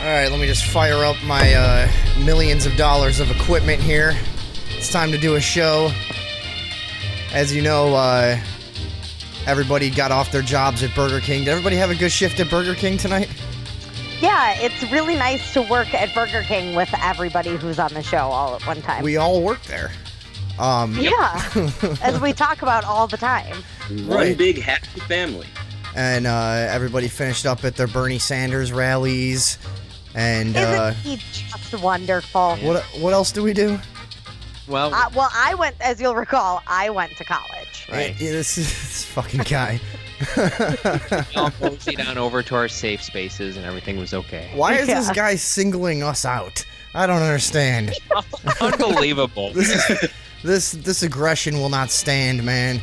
Alright, let me just fire up my millions of dollars of equipment here. It's time to do a show. As you know, everybody got off their jobs at Burger King. Did everybody have a good shift at Burger King tonight? Yeah, it's really nice to work at Burger King with everybody who's on the show all at one time. We all work there. Yeah, as we talk about all the time. One big happy family. And everybody finished up at their Bernie Sanders rallies. And Isn't he just wonderful? what else do we do? Well, I went, as you'll recall, I went to college. right. Yeah, this fucking guy. We all moseyed down over to our safe spaces, and everything was okay. Why is this guy singling us out? I don't understand. Unbelievable. This aggression will not stand, man.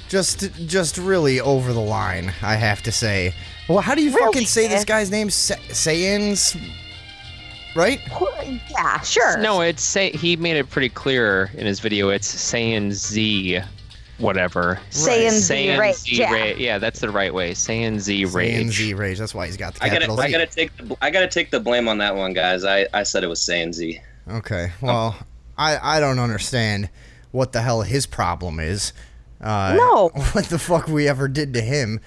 Just really over the line, I have to say. Well, how do you fucking say this guy's name? SaiyanZ, right? Yeah, sure. No, he made it pretty clear in his video. It's SaiyanZ, whatever. SaiyanZrage. Yeah, that's the right way. SaiyanZrage. SaiyanZrage. That's why he's got the capital Z. I gotta take the blame on that one, guys. I said it was SaiyanZ. Okay. Well, I don't understand what the hell his problem is. No. What the fuck we ever did to him?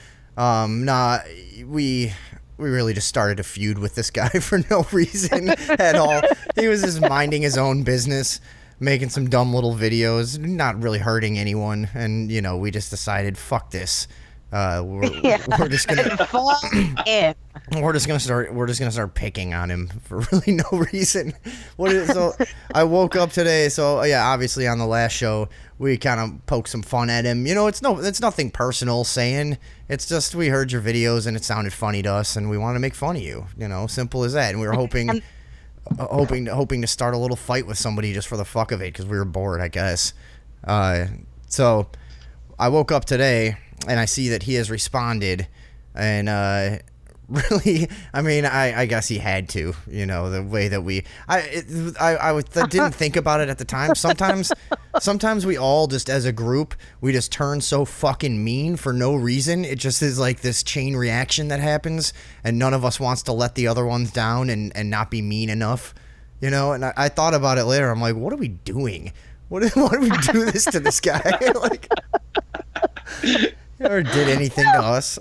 We really just started a feud with this guy for no reason at all. He was just minding his own business, making some dumb little videos, not really hurting anyone, and we just decided, fuck this. We're just gonna we're just gonna start picking on him for really no reason. So I woke up today, so yeah, obviously on the last show we kind of poked some fun at him. It's nothing personal saying. It's just we heard your videos and it sounded funny to us and we wanted to make fun of you. Simple as that. And we were hoping to start a little fight with somebody just for the fuck of it because we were bored, I guess. So I woke up today and I see that he has responded, and really, I mean, I guess he had to, the way that I didn't think about it at the time. Sometimes we all just as a group, we just turn so fucking mean for no reason. It just is like this chain reaction that happens, and none of us wants to let the other ones down and not be mean enough, and I thought about it later. I'm like, what are we doing? Why do we do this to this guy? Like, never did anything to us.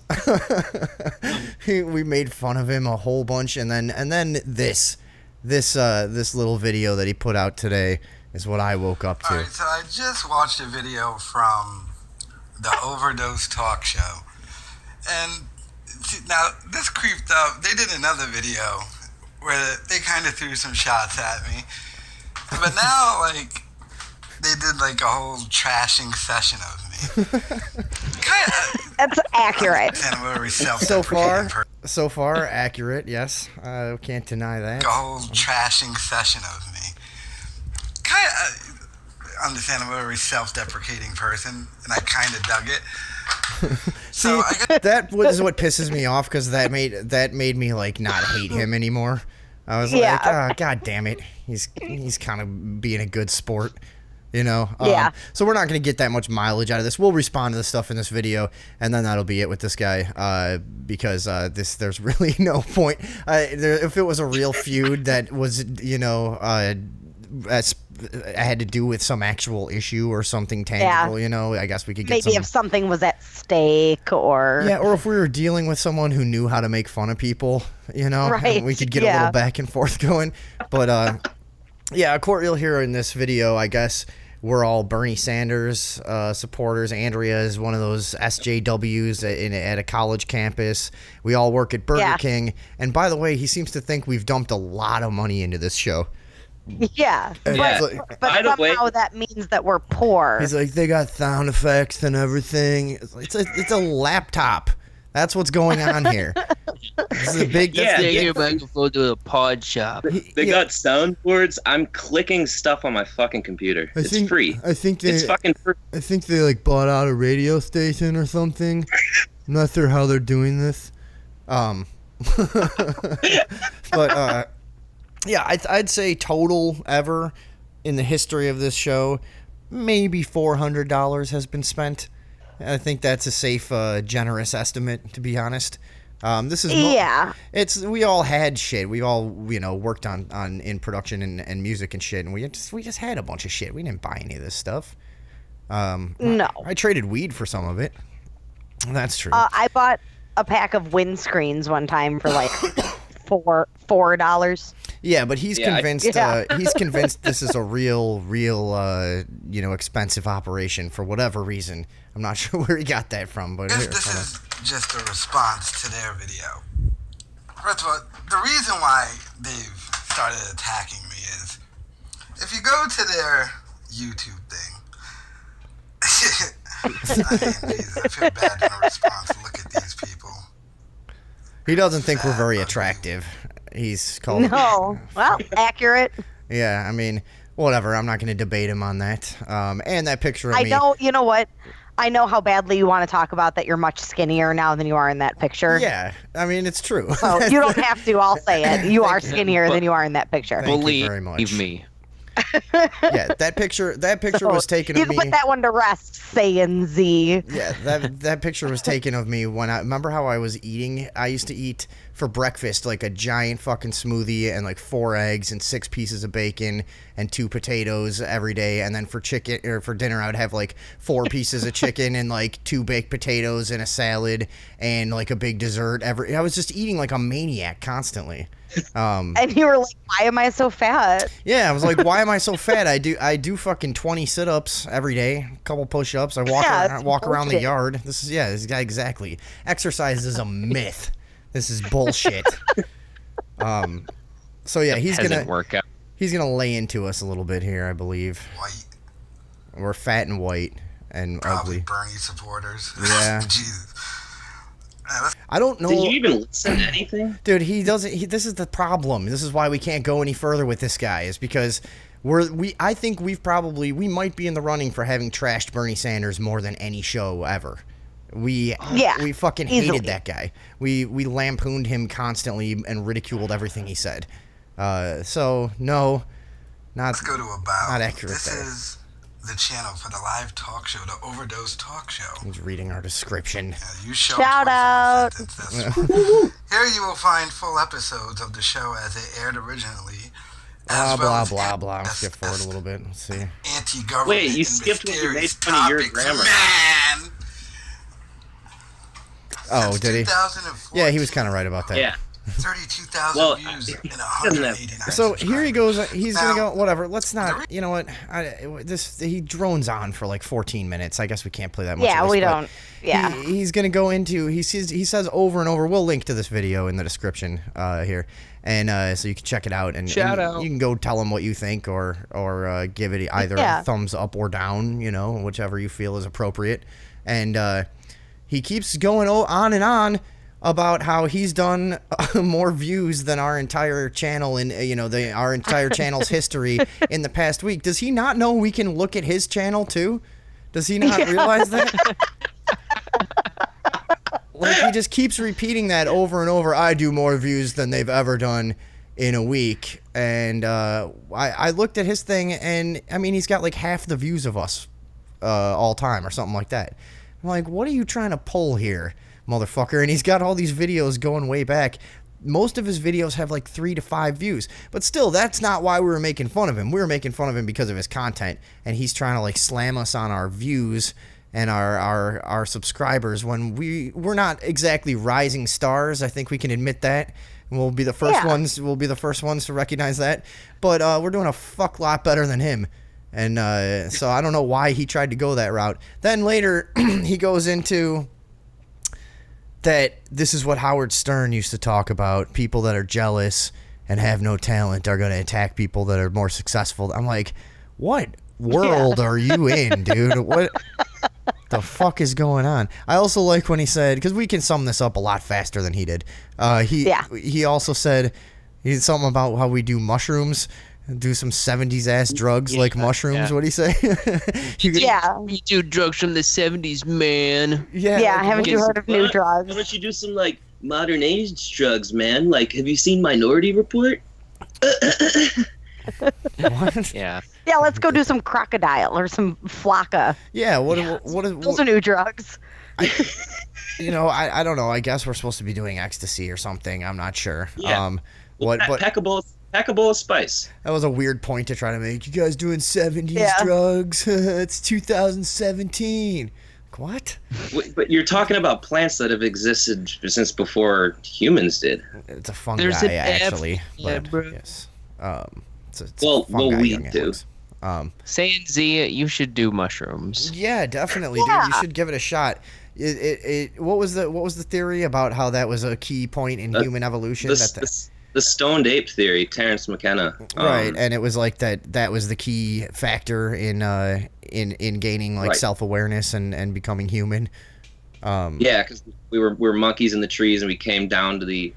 We made fun of him a whole bunch, and then this little video that he put out today is what I woke up to. All right, so I just watched a video from the Overdose Talk Show, and now this creeped up. They did another video where they kind of threw some shots at me, but now they did a whole trashing session of me. That's accurate. So far, accurate. Yes, I can't deny that. A whole trashing session of me. Kind of understand I'm a very self-deprecating person, and I kind of dug it. So that was what pisses me off because that made me not hate him anymore. I was like, oh, god damn it, he's kind of being a good sport. Yeah. So we're not going to get that much mileage out of this. We'll respond to the stuff in this video, and then that'll be it with this guy. Because there's really no point. If it was a real feud that was, had to do with some actual issue or something tangible, I guess we could get maybe if something was at stake or if we were dealing with someone who knew how to make fun of people, right. we could get a little back and forth going. But yeah, you'll hear in this video, I guess, we're all Bernie Sanders supporters. Andrea is one of those SJWs at a college campus. We all work at Burger King. And by the way, he seems to think we've dumped a lot of money into this show. Yeah, but somehow that means that we're poor. He's like, they got sound effects and everything. It's a laptop. That's what's going on here. This is a big. Take your microphone to a pod shop. They got soundboards. I'm clicking stuff on my fucking computer. It's free. It's fucking free. I think they bought out a radio station or something. I'm not sure how they're doing this. But yeah, I'd say total ever in the history of this show, maybe $400 has been spent. I think that's a safe, generous estimate, to be honest. This is we all had shit. We all worked on in production and music and shit, and we just had a bunch of shit. We didn't buy any of this stuff. No, I traded weed for some of it. That's true. I bought a pack of windscreens one time for like $4. Yeah, but he's convinced. He's convinced this is a real, expensive operation for whatever reason. I'm not sure where he got that from, but this is just a response to their video. First of all, the reason why they've started attacking me is if you go to their YouTube thing. I feel bad in a response. Look at these people. He doesn't think we're very attractive. He's called. No. Well, accurate. Yeah, I mean, whatever. I'm not going to debate him on that. And that picture of me. I know. You know what? I know how badly you want to talk about that you're much skinnier now than you are in that picture. Yeah, I mean, it's true. So you don't have to. I'll say it. You are skinnier than you are in that picture. Thank you very much. Believe me. Yeah, that picture was taken of me. You put that one to rest, SaiyanZ. Yeah, that picture was taken of me when I remember how I was eating. I used to eat for breakfast like a giant fucking smoothie and like 4 eggs and 6 pieces of bacon and 2 potatoes every day, and then for dinner I would have like 4 pieces of chicken and like 2 baked potatoes and a salad and like a big dessert. I was just eating like a maniac constantly. And you were like, why am I so fat? Yeah, I was like, why am I so fat? I do fucking 20 sit-ups every day, a couple push-ups. I walk around the yard. This is exactly. Exercise is a myth. This is bullshit. So yeah, he's gonna lay into us a little bit here, I believe. White. We're fat and white and Probably ugly. Bernie supporters. Yeah. Jesus. I don't know. Did you even listen to anything? Dude, he doesn't. This is the problem. This is why we can't go any further with this guy. Is because I think we might be in the running for having trashed Bernie Sanders more than any show ever. We fucking hated that guy. We lampooned him constantly and ridiculed everything he said. So no, Let's go to About. Not accurate. This is the channel for the live talk show, the Overdose Talk Show. He's reading our description. You Shout out. Here you will find full episodes of the show as they aired originally. Blah blah. I'll skip forward a little bit. Let's see. Anti-government. Wait, you skipped when you made fun of your grammar. Man. Oh, did he? 2014, Yeah, he was kind of right about that. Yeah. 32,000 views in 189. So here he goes. He's gonna go. Whatever. Let's not. You know what? He drones on for like 14 minutes. I guess we can't play that much. Yeah, of this, we don't. Yeah. He's gonna go into. He says over and over. We'll link to this video in the description here, and so you can check it out. And Shout out. You can go tell him what you think, or give it either a thumbs up or down. Whichever you feel is appropriate. And he keeps going on and on about how he's done more views than our entire channel in our entire channel's history in the past week. Does he not know we can look at his channel too? Does he not realize that? Like, he just keeps repeating that over and over. I do more views than they've ever done in a week. And I looked at his thing, and I mean, he's got like half the views of us all time or something like that. I'm like, what are you trying to pull here, motherfucker? And he's got all these videos going way back. Most of his videos have like 3 to 5 views, but still, that's not why we were making fun of him. We were making fun of him because of his content, and he's trying to like slam us on our views and our subscribers when we're not exactly rising stars. I think we can admit that. We'll be the first ones. We'll be the first ones to recognize that. But we're doing a fuck lot better than him. And so I don't know why he tried to go that route. Then later he goes into that this is what Howard Stern used to talk about. People that are jealous and have no talent are going to attack people that are more successful. I'm like, what world are you in, dude? What the fuck is going on? I also like when he said, because we can sum this up a lot faster than he did. He also said he did something about how we do mushrooms. Do some 70s ass drugs like mushrooms. Yeah. What'd he say? We do drugs from the 70s, man. Yeah. Yeah, haven't you heard of new drugs? Why don't you do some like modern age drugs, man? Like, have you seen Minority Report? What? Yeah. Yeah, let's go do some crocodile or some flocka. Yeah. What is Those are new drugs. I don't know. I guess we're supposed to be doing ecstasy or something. I'm not sure. Yeah. But Pack a bowl of spice. that was a weird point to try to make. You guys doing 70s drugs? It's 2017. What? But you're talking about plants that have existed since before humans did. It's a fungi, actually. But, yes. It's fungi, weed too. SaiyanZ, you should do mushrooms. Yeah, definitely, dude. You should give it a shot. What was the theory about how that was a key point in human evolution? The stoned ape theory, Terrence McKenna. Right, and it was like that was the key factor in gaining like self-awareness and becoming human. Yeah, because we were monkeys in the trees and we came down to the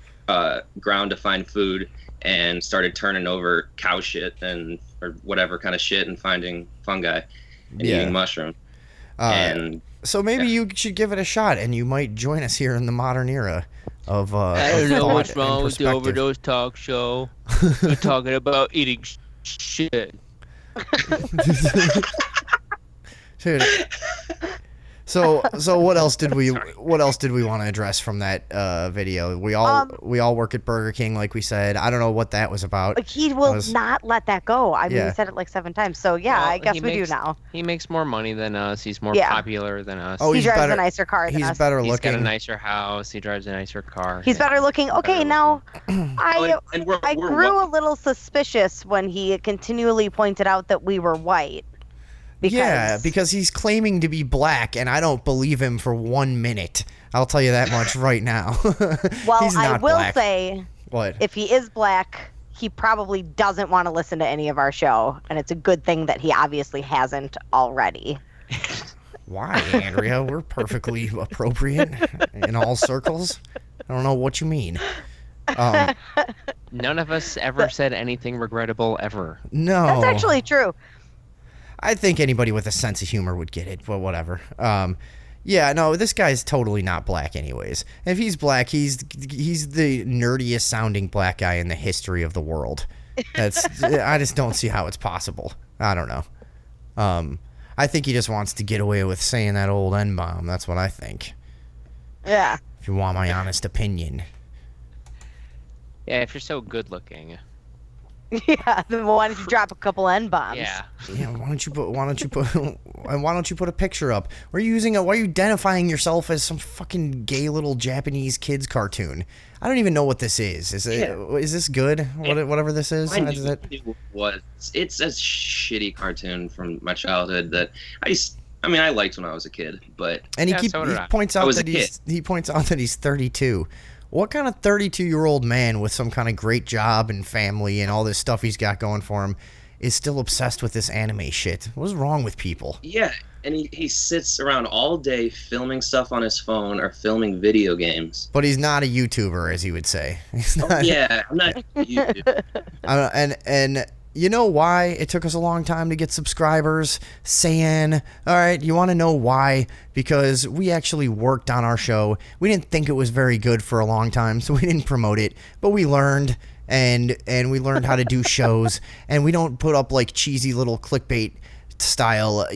ground to find food and started turning over cow shit or whatever kind of shit and finding fungi and eating mushrooms. So maybe you should give it a shot and you might join us here in the modern era of I don't know what's wrong with the Overdose Talk Show. We're talking about eating shit. Dude. So what else did we want to address from that video? We all work at Burger King, like we said. I don't know what that was about. But he will not let that go. I mean, he said it like 7 times. So I guess we do now. He makes more money than us. He's more popular than us. Oh, he drives a nicer car than us. He's better looking. He's got a nicer house. He drives a nicer car. He's better looking. Okay, now I grew a little suspicious when he continually pointed out that we were white. Because he's claiming to be black, and I don't believe him for 1 minute. I'll tell you that much right now. Well, he's not I will black. say, if he is black, he probably doesn't want to listen to any of our show, and it's a good thing that he obviously hasn't already. Why, Andrea? We're perfectly appropriate in all circles. I don't know what you mean. None of us ever said anything regrettable ever. No. That's actually true. I think anybody with a sense of humor would get it, but whatever. This guy's totally not black anyways. If he's black, he's the nerdiest sounding black guy in the history of the world. I just don't see how it's possible. I don't know. I think he just wants to get away with saying that old N-bomb. That's what I think. Yeah. If you want my honest opinion. Yeah, if you're so good looking. Yeah, then why don't you drop a couple N-bombs? Yeah. Yeah, why don't you put a picture up? Why are you identifying yourself as some fucking gay little Japanese kids cartoon? I don't even know what this is. Is this good? Whatever this is? It's a shitty cartoon from my childhood that I liked when I was a kid, but he points out that he's 32. What kind of 32-year-old man with some kind of great job and family and all this stuff he's got going for him is still obsessed with this anime shit? What is wrong with people? Yeah, and he sits around all day filming stuff on his phone or filming video games. But he's not a YouTuber, as he would say. I'm not a YouTuber. And you know why it took us a long time to get subscribers? Saiyan. All right, you want to know why? Because we actually worked on our show. We didn't think it was very good for a long time, so we didn't promote it. But we learned, and we learned how to do shows. And we don't put up like cheesy little clickbait style,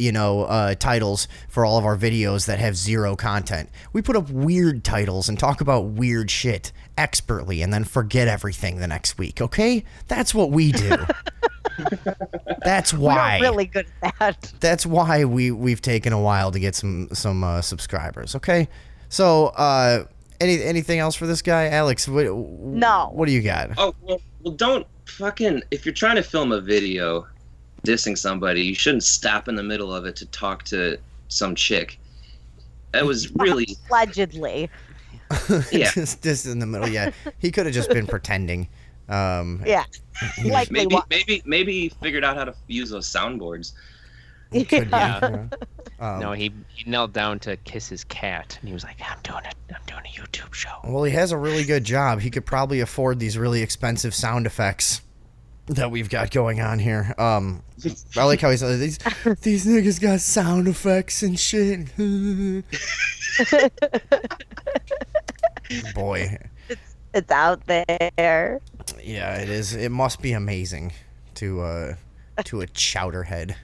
titles for all of our videos that have zero content. We put up weird titles and talk about weird shit expertly and then forget everything the next week, okay? That's what we do. That's why. We're really good at that. That's why we've taken a while to get some subscribers, okay? So, anything else for this guy? Alex, No. What do you got? Oh, well, don't fucking... If you're trying to film a video dissing somebody, you shouldn't stop in the middle of it to talk to some chick. That was really... Allegedly. Yeah. Just in the middle, yeah. He could have just been pretending. Yeah. Maybe he figured out how to use those soundboards. Yeah. No, he knelt down to kiss his cat, and he was like, I'm doing a YouTube show. Well, he has a really good job. He could probably afford these really expensive sound effects that we've got going on here. I like how he said these niggas got sound effects and shit. Boy, it's out there. Yeah, it is. It must be amazing to a chowderhead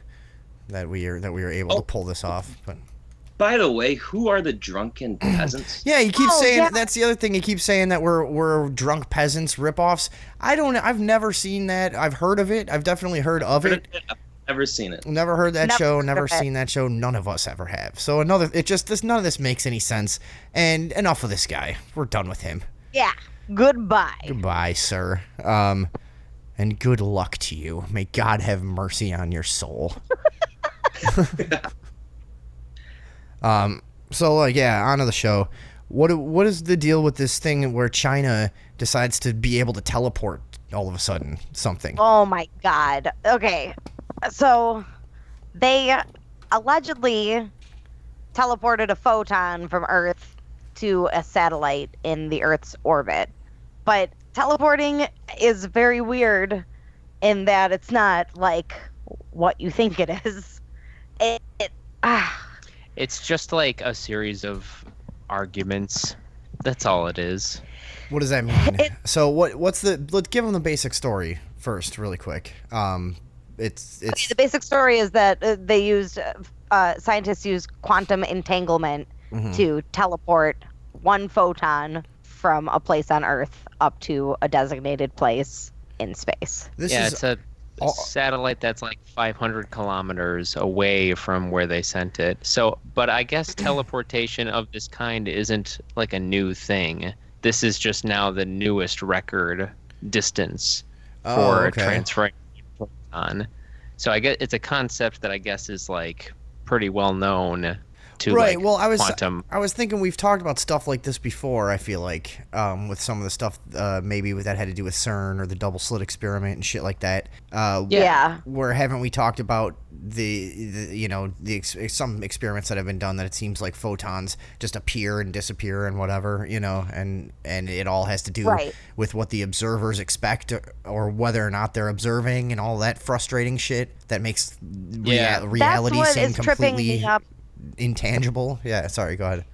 that we are able to pull this off. But By the way, who are the drunken peasants? Yeah, he keeps saying that's the other thing. He keeps saying that we're drunk peasants ripoffs. I've never seen that. I've heard of it. I've definitely heard of it. I've never seen it. Never heard that show. Never seen that show. None of us ever have. So none of this makes any sense. And enough of this guy. We're done with him. Yeah. Goodbye. Goodbye, sir. And good luck to you. May God have mercy on your soul. So on to the show. What is the deal with this thing where China decides to be able to teleport all of a sudden something? Oh my God. Okay. So they allegedly teleported a photon from Earth to a satellite in the Earth's orbit. But teleporting is very weird in that it's not like what you think it is. It's just like a series of arguments. That's all it is. What does that mean? So let's give them the basic story first, really quick. It's okay, the basic story is that scientists used quantum entanglement to teleport one photon from a place on Earth up to a designated place in space. It's a satellite that's like 500 kilometers away from where they sent it. So, but I guess teleportation of this kind isn't like a new thing. This is just now the newest record distance for transferring a photon. So I guess it's a concept that I guess is like pretty well known to quantum. I was thinking we've talked about stuff like this before, I feel like, with some of the stuff maybe that had to do with CERN or the double slit experiment and shit like that. Where haven't we talked about some experiments that have been done that it seems like photons just appear and disappear and whatever, and it all has to do with what the observers expect or whether or not they're observing and all that frustrating shit that makes reality seem completely intangible. Sorry, go ahead.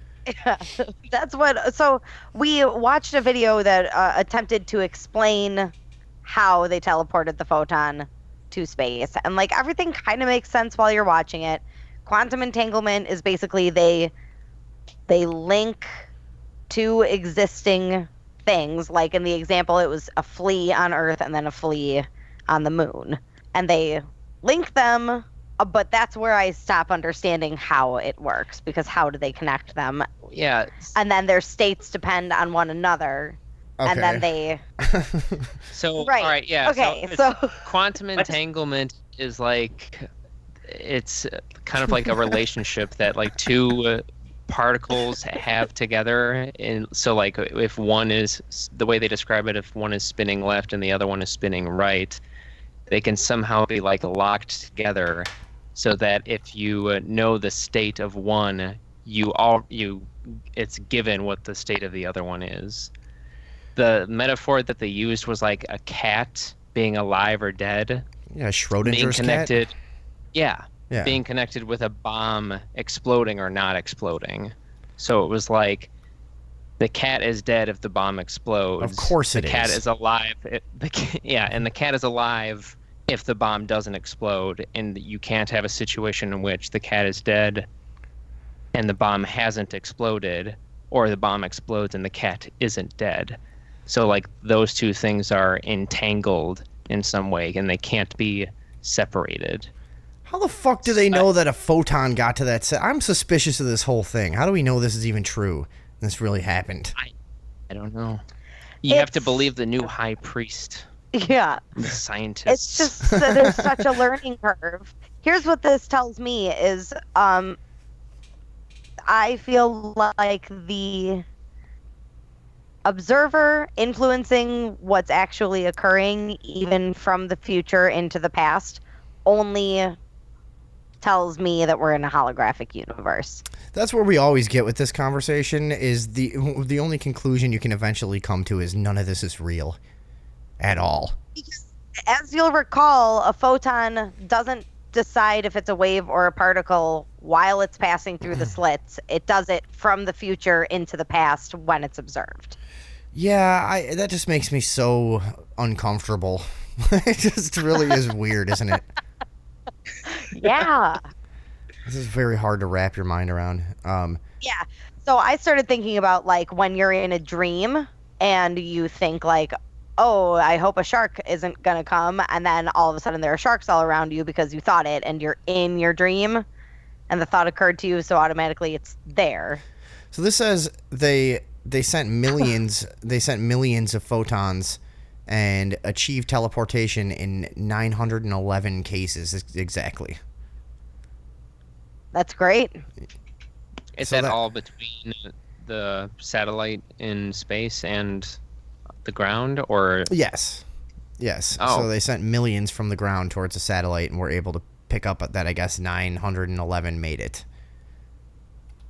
So we watched a video that attempted to explain how they teleported the photon to space, and like everything kind of makes sense while you're watching it. Quantum entanglement is basically they link two existing things, like in the example it was a flea on Earth and then a flea on the moon, and they link them. But that's where I stop understanding how it works, because how do they connect them? Yeah. And then their states depend on one another. Okay. And then they... All right, yeah. Okay, so quantum entanglement is like... It's kind of like a relationship that like two particles have together. And so like if one is... The way they describe it, if one is spinning left and the other one is spinning right, they can somehow be like locked together, so that if you know the state of one, it's given what the state of the other one is. The metaphor that they used was like a cat being alive or dead. Yeah, Schrodinger's being connected. cat. Yeah, being connected with a bomb exploding or not exploding. So it was like the cat is dead if the bomb explodes. Of course it is. The cat is alive. And the cat is alive if the bomb doesn't explode, and you can't have a situation in which the cat is dead and the bomb hasn't exploded, or the bomb explodes and the cat isn't dead. So like those two things are entangled in some way and they can't be separated. How the fuck do they know that a photon got to that set? I'm suspicious of this whole thing. How do we know this is even true? This really happened. I don't know. You have to believe the new high priest. Yeah. The scientists. It's just that there's such a learning curve. Here's what this tells me is I feel like the observer influencing what's actually occurring, even from the future into the past, only tells me that we're in a holographic universe. That's where we always get with this conversation, is the only conclusion you can eventually come to is none of this is real at all. Because, as you'll recall, a photon doesn't decide if it's a wave or a particle while it's passing through the slits. It does it from the future into the past when it's observed. Yeah, that just makes me so uncomfortable. It just really is weird, isn't it? Yeah. This is very hard to wrap your mind around. Yeah. So I started thinking about like when you're in a dream and you think like, oh, I hope a shark isn't gonna come, and then all of a sudden there are sharks all around you because you thought it and you're in your dream and the thought occurred to you, so automatically it's there. So this says they sent millions of photons and achieved teleportation in 911 cases exactly. That's great. Is So that all between the satellite in space and the ground, or? Yes. Oh. So they sent millions from the ground towards the satellite and were able to pick up that, I guess, 911 made it.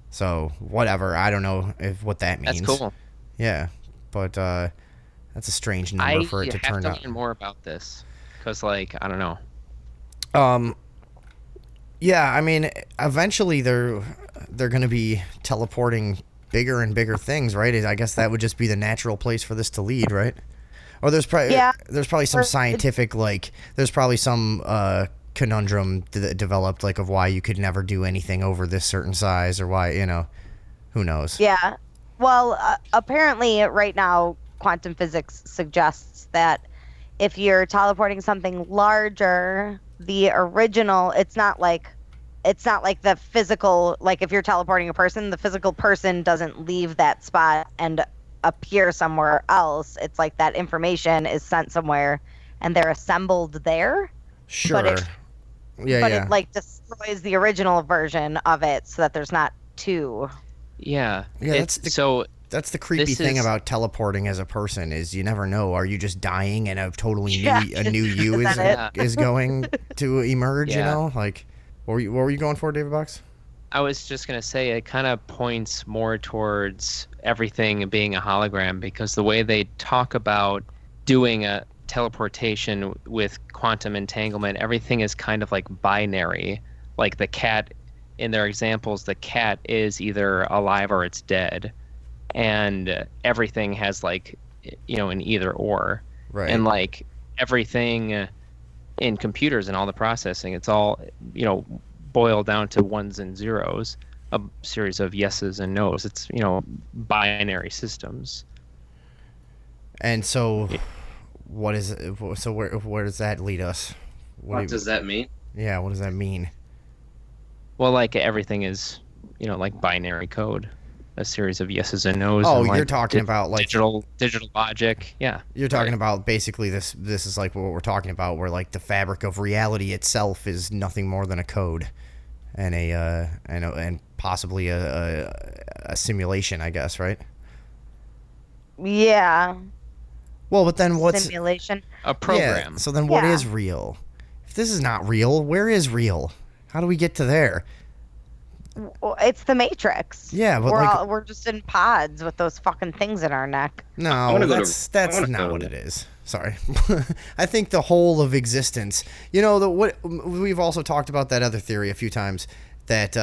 So whatever, I don't know what that means. That's cool. Yeah, but that's a strange number for it to turn I out. have to learn more about this because, like, I don't know. Yeah, I mean, eventually they're going to be teleporting bigger and bigger things, right? I guess that would just be the natural place for this to lead, right? Or there's probably some scientific, like, there's probably some conundrum that developed, like, of why you could never do anything over this certain size, or why, who knows? Yeah. Well, apparently right now quantum physics suggests that if you're teleporting something larger, the original, it's not like the physical, like if you're teleporting a person, the physical person doesn't leave that spot and appear somewhere else. It's like that information is sent somewhere and they're assembled there. Sure. But it like destroys the original version of it so that there's not two. Yeah. That's the creepy thing about teleporting as a person is you never know. Are you just dying and a totally new you is going to emerge? Yeah. Like, what were you going for, David Box? I was just going to say it kind of points more towards everything being a hologram, because the way they talk about doing a teleportation with quantum entanglement, everything is kind of like binary. Like the cat, in their examples, the cat is either alive or it's dead. And everything has like, an either or. Right. And like everything in computers and all the processing, it's all, boiled down to ones and zeros, a series of yeses and nos. It's, binary systems. And so what is it? So where does that lead us? What does that mean? Yeah, what does that mean? Well, like everything is, like binary code, a series of yeses and nos. Oh, and, you're like, talking about like digital logic. Yeah. You're talking about basically this is like what we're talking about, where like the fabric of reality itself is nothing more than a code and and possibly a simulation, I guess, right? Yeah. Well, but then what's simulation? A program. Yeah, so then what is real? If this is not real, where is real? How do we get to there? Well, it's the Matrix. Yeah, but we're just in pods with those fucking things in our neck. No, that's not what it is. Sorry. I think the whole of existence. What we've also talked about that other theory a few times, that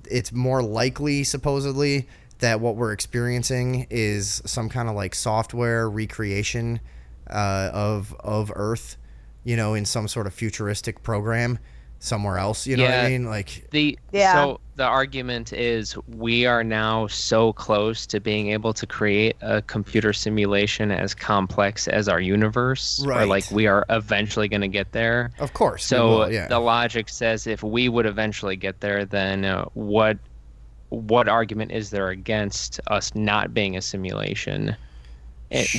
it's more likely, supposedly, that what we're experiencing is some kind of like software recreation of Earth, in some sort of futuristic program somewhere else. You know what I mean? Like So the argument is we are now so close to being able to create a computer simulation as complex as our universe, right? Or like we are eventually going to get there. Of course. So the logic says if we would eventually get there, then what argument is there against us not being a simulation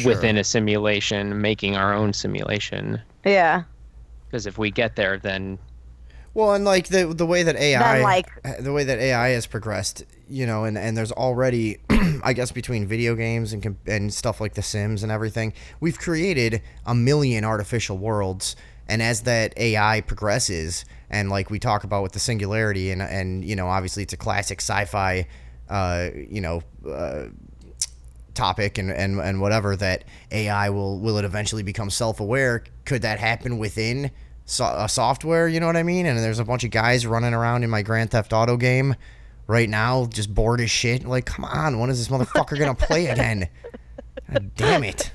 within a simulation, making our own simulation? Yeah. Because if we get there, then. Well, and like the way that AI has progressed, and there's already, I guess, between video games and stuff like The Sims and everything, we've created a million artificial worlds. And as that AI progresses, and like we talk about with the singularity, and obviously it's a classic sci-fi, topic and whatever, that AI will it eventually become self-aware? Could that happen within a software, you know what I mean? And there's a bunch of guys running around in my Grand Theft Auto game right now just bored as shit. Like, come on, when is this motherfucker gonna play again? God damn it.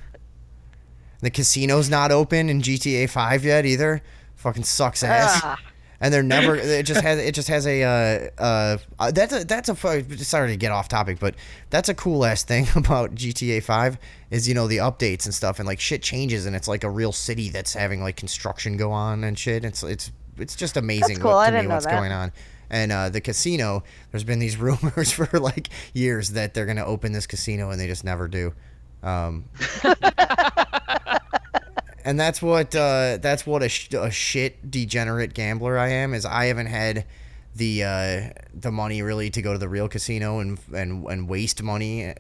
The casino's not open in GTA 5 yet either. Fucking sucks ass. And they're never. It just has a. Sorry to get off topic, but that's a cool ass thing about GTA 5 is the updates and stuff, and like shit changes, and it's like a real city that's having like construction go on and shit. It's just amazing. That's cool. To I me didn't know what's that. going on. And the casino, there's been these rumors for like years that they're gonna open this casino, and they just never do. And that's what a shit degenerate gambler I am. Is I haven't had the money really to go to the real casino and waste money,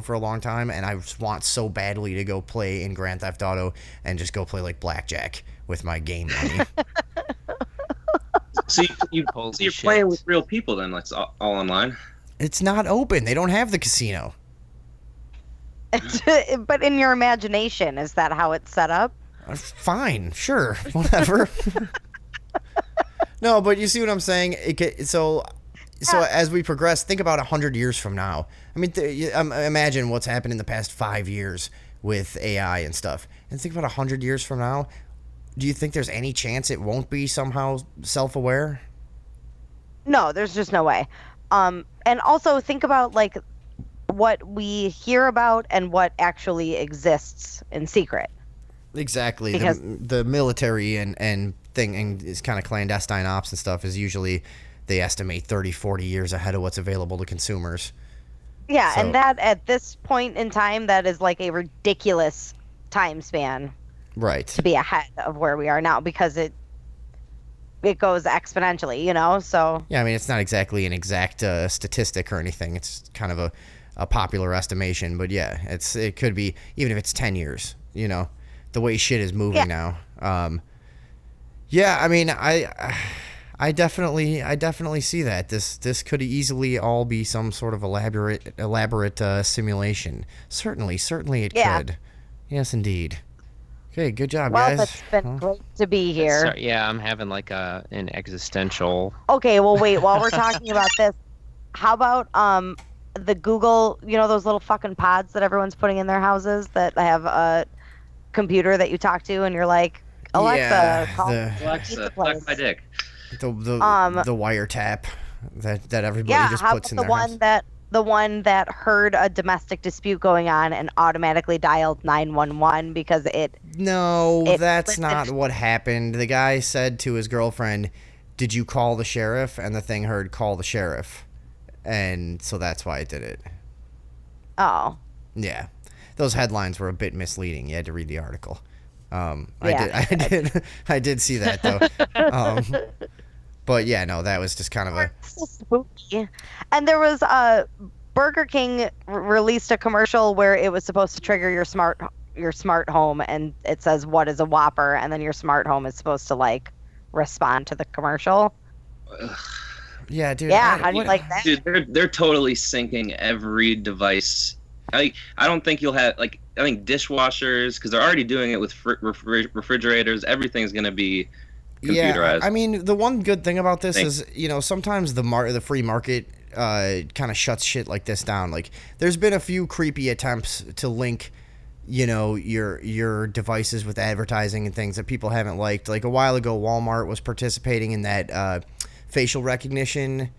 for a long time. And I just want so badly to go play in Grand Theft Auto and just go play like blackjack with my game money. So you're playing with real people then? That's all online. It's not open. They don't have the casino. But in your imagination, is that how it's set up? Fine, sure, whatever. No, but you see what I'm saying? So as we progress, think about 100 years from now. I mean, imagine what's happened in the past 5 years with AI and stuff. And think about 100 years from now. Do you think there's any chance it won't be somehow self-aware? No, there's just no way. And also think about like what we hear about and what actually exists in secret. Exactly. Because the military and is kind of clandestine ops and stuff is usually they estimate 30, 40 years ahead of what's available to consumers. Yeah, So- and that at this point in time, that is like a ridiculous time span Right. to be ahead of where we are now because it goes exponentially, so. Yeah, I mean, it's not exactly an exact statistic or anything. It's kind of a popular estimation. But yeah, it could be, even if it's 10 years, the way shit is moving now. Yeah, I mean, I definitely see that. This could easily all be some sort of elaborate simulation. Certainly it could. Yes, indeed. Okay, good job, Well, guys. it's been great to be here. So, yeah, I'm having like an existential. Okay, well, wait. While we're talking about this, how about the Google? Those little fucking pods that everyone's putting in their houses that have a computer that you talk to, and you're like, Alexa, Yeah, call Alexa, suck my dick. the wiretap that everybody yeah, just how puts in about their house. the one that heard a domestic dispute going on and automatically dialed 911 because No, it that's listened. not what happened. The guy said to his girlfriend, "Did you call the sheriff?" And the thing heard, "Call the sheriff," and so that's why it did it. Oh. Yeah, those headlines were a bit misleading. You had to read the article. Yeah. I did see that though. But yeah, no, that was just kind of a. So spooky. And there was Burger King released a commercial where it was supposed to trigger your smart home, and it says, "What is a Whopper?" And then your smart home is supposed to like respond to the commercial. Yeah, dude. Yeah, how do you like that? Dude, they're totally syncing every device. I don't think you'll have I think dishwashers, because they're already doing it with refrigerators. Everything's gonna be computerized. Yeah, I mean, the one good thing about this is, sometimes the free market kind of shuts shit like this down. Like, there's been a few creepy attempts to link, your devices with advertising and things that people haven't liked. Like a while ago, Walmart was participating in that facial recognition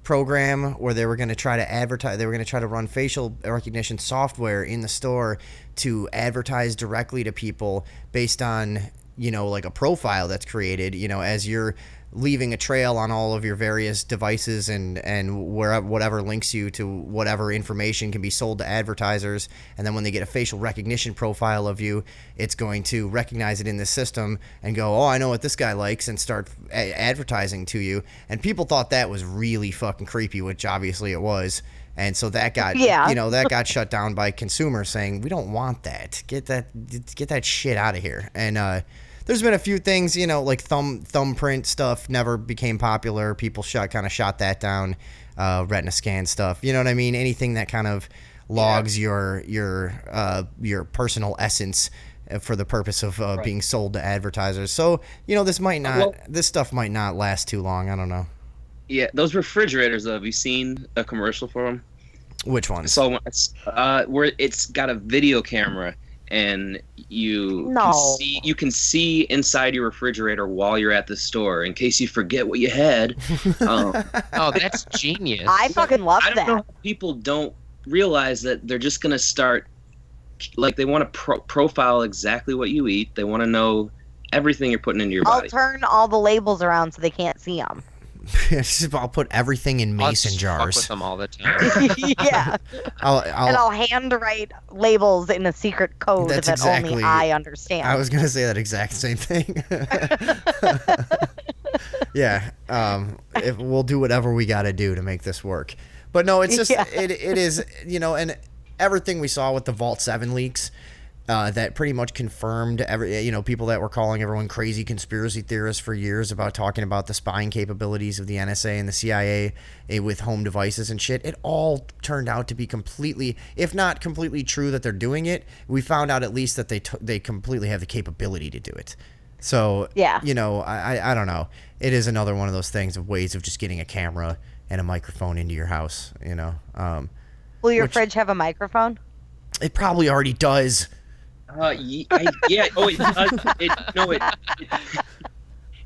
program where they were going to try to advertise. They were going to try to run facial recognition software in the store to advertise directly to people based on, like a profile that's created, as you're leaving a trail on all of your various devices and whatever links you to whatever information can be sold to advertisers. And then when they get a facial recognition profile of you, it's going to recognize it in the system and go, oh, I know what this guy likes, and start advertising to you. And people thought that was really fucking creepy, which obviously it was. And so that got, that got shut down by consumers saying, we don't want that. Get that shit out of here. And, there's been a few things, like thumbprint stuff never became popular. People shot that down. Retina scan stuff, you know what I mean? Anything that kind of logs your personal essence for the purpose of being sold to advertisers. So, this stuff might not last too long. I don't know. Yeah, those refrigerators, though, have you seen a commercial for them? Which ones? So where it's got a video camera, and No. you can see inside your refrigerator while you're at the store in case you forget what you had. Oh, that's genius. I fucking love I don't that. know how people don't realize that they're just gonna start, like, they want to profile exactly what you eat. They want to know everything you're putting into your I'll body. turn all the labels around so they can't see them. I'll put everything in I'll mason just fuck with jars. them all the time. Yeah. And I'll I'll handwrite labels in a secret code That's that exactly- only I understand. I was gonna say that exact same thing. Yeah, we'll do whatever we got to do to make this work. But no, it's just Yeah. it is, and everything we saw with the Vault 7 leaks, that pretty much confirmed people that were calling everyone crazy conspiracy theorists for years about talking about the spying capabilities of the NSA and the CIA with home devices and shit. It all turned out to be completely, if not completely true that they're doing it. We found out at least that they completely have the capability to do it. So, Yeah. I don't know. It is another one of those things of ways of just getting a camera and a microphone into your house, Will your which- fridge have a microphone? It probably already does. Yeah. Oh, it does.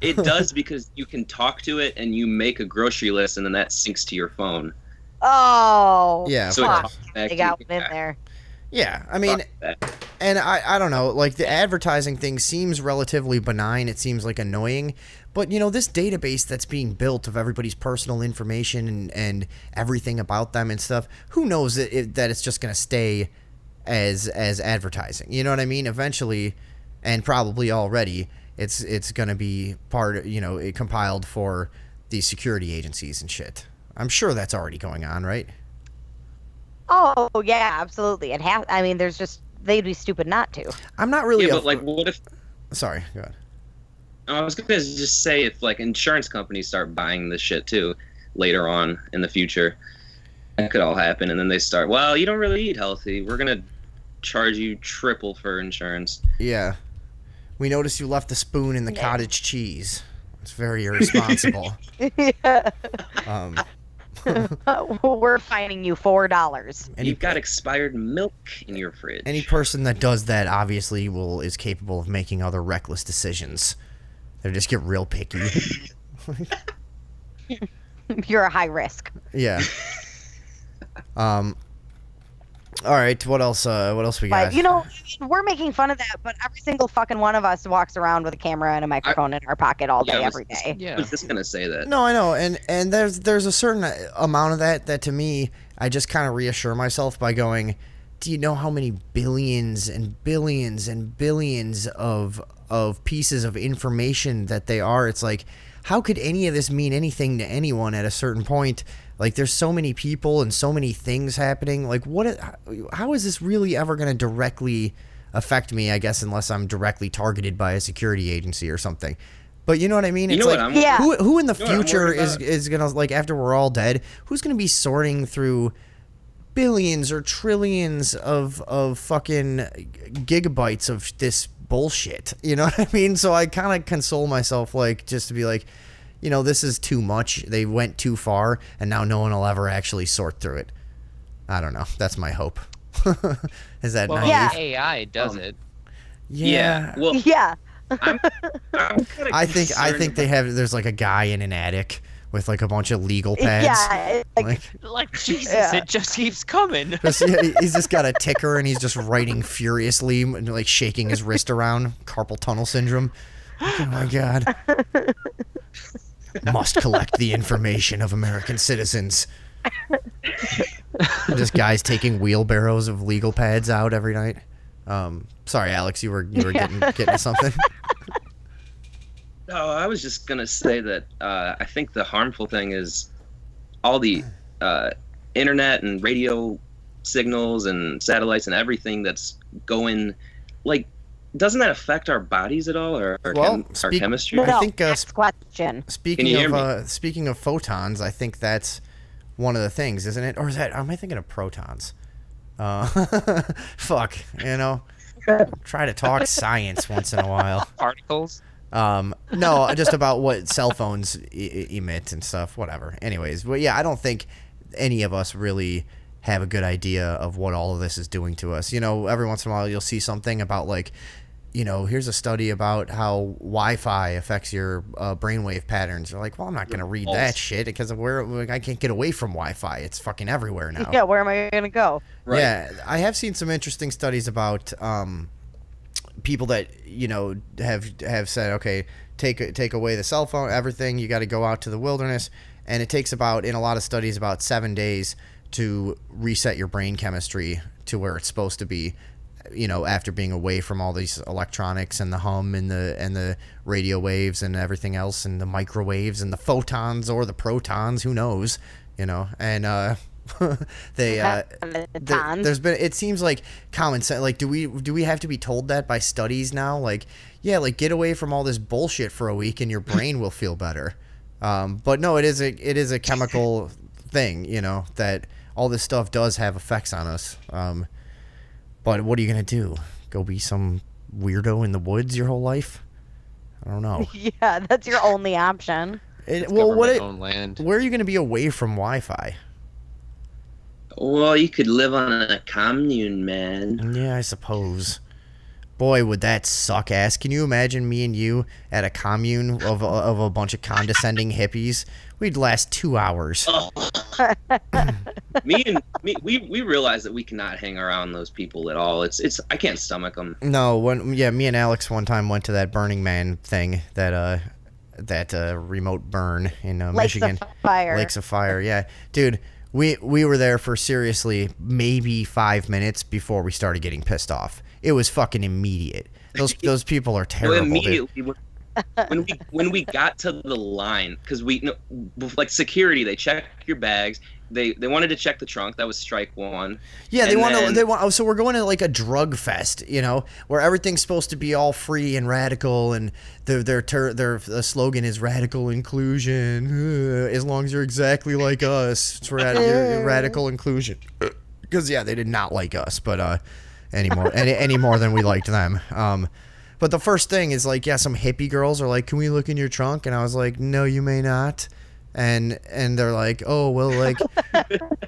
It does, because you can talk to it and you make a grocery list, and then that syncs to your phone. Oh. Yeah, So it fuck. talks back They to you. got one in there. Yeah, I mean, Fuck that. and I don't know, like the advertising thing seems relatively benign. It seems like annoying, but this database that's being built of everybody's personal information and everything about them and stuff, who knows that it's just going to stay as advertising. You know what I mean? Eventually, and probably already, it's going to be part, it compiled for these security agencies and shit. I'm sure that's already going on, right? Oh, yeah, absolutely. They'd be stupid not to. I'm not really. Yeah, but like, what if? Sorry, go ahead. I was gonna just say, if like insurance companies start buying this shit too later on in the future, that could all happen, and then they start, well, you don't really eat healthy. We're gonna charge you triple for insurance. Yeah. We noticed you left the spoon in the cottage cheese. It's very irresponsible. Yeah. um, We're fining you $4. You've got expired milk in your fridge. any person that does that obviously is capable of making other reckless decisions. They just get real picky. You're a high risk. Yeah. All right. What else? What else we got? But we're making fun of that, but every single fucking one of us walks around with a camera and a microphone in our pocket all day, every day. I was just gonna say that. No, I know, and there's a certain amount of that to me, I just kind of reassure myself by going, do you know how many billions and billions and billions of pieces of information that they are? It's like, how could any of this mean anything to anyone at a certain point? Like, there's so many people and so many things happening. Like, how is this really ever going to directly affect me, I guess, unless I'm directly targeted by a security agency or something? But you know what I mean? It's who in the future is going to, like, after we're all dead, who's going to be sorting through billions or trillions of fucking gigabytes of this bullshit? You know what I mean? So I kind of console myself, like, just to be like, this is too much. They went too far, and now no one will ever actually sort through it. I don't know. That's my hope. Is that naive? Yeah. AI does it. Yeah. Well, Yeah. I'm I think they have. There's like a guy in an attic with like a bunch of legal pads. Yeah. Like Jesus, Yeah. it just keeps coming. He's just got a ticker and he's just writing furiously, and like shaking his wrist around. Carpal tunnel syndrome. Oh my god. Must collect the information of American citizens. Just guys taking wheelbarrows of legal pads out every night. Sorry, Alex, you were getting something. No, I was just gonna say that I think the harmful thing is all the internet and radio signals and satellites and everything that's going, like, doesn't that affect our bodies at all, or our chemistry? I No, think next question. Speaking of photons, I think that's one of the things, isn't it? Or am I thinking of protons? Fuck, try to talk science once in a while. Particles. No, just about what cell phones emit and stuff. Whatever. Anyways, but yeah, I don't think any of us really have a good idea of what all of this is doing to us. You know, every once in a while you'll see something about like, you know, here's a study about how Wi-Fi affects your brainwave patterns. You're like, well, I'm not going to read that shit because I can't get away from Wi-Fi. It's fucking everywhere now. Yeah, where am I going to go? Right. Yeah, I have seen some interesting studies about people that, you know, have said, okay, take away the cell phone, everything. You got to go out to the wilderness, and it takes about, in a lot of studies, about 7 days to reset your brain chemistry to where it's supposed to be. You know, after being away from all these electronics and the hum and the radio waves and everything else and the microwaves and the photons or the protons, who knows, you know, and there's been, it seems like common sense. Like, do we have to be told that by studies now? Like, yeah, like get away from all this bullshit for a week and your brain will feel better. But no, it is a chemical thing, you know, that all this stuff does have effects on us. But what are you going to do? Go be some weirdo in the woods your whole life? I don't know. Yeah, that's your only option. Own land. Where are you going to be away from Wi-Fi? Well, you could live on a commune, man. Yeah, I suppose. Boy, would that suck ass. Can you imagine me and you at a commune of a bunch of condescending hippies? We'd last 2 hours. Oh. we realize that we cannot hang around those people at all. It's I can't stomach them. No, me and Alex one time went to that Burning Man thing, that remote burn in Michigan. Lakes of Fire. Lakes of Fire, yeah. Dude, we were there for seriously maybe 5 minutes before we started getting pissed off. It was fucking immediate. Those people are terrible. Well, immediately, when we got to the line, because like security, they check your bags. They wanted to check the trunk. That was strike one. Yeah, they want. So we're going to like a drug fest, you know, where everything's supposed to be all free and radical, and their slogan is radical inclusion. As long as you're exactly like us, it's radical inclusion. Because yeah, they did not like us, but any more than we liked them. But the first thing is like, yeah, some hippie girls are like, "Can we look in your trunk?" And I was like, "No, you may not." And they're like, "Oh, well," like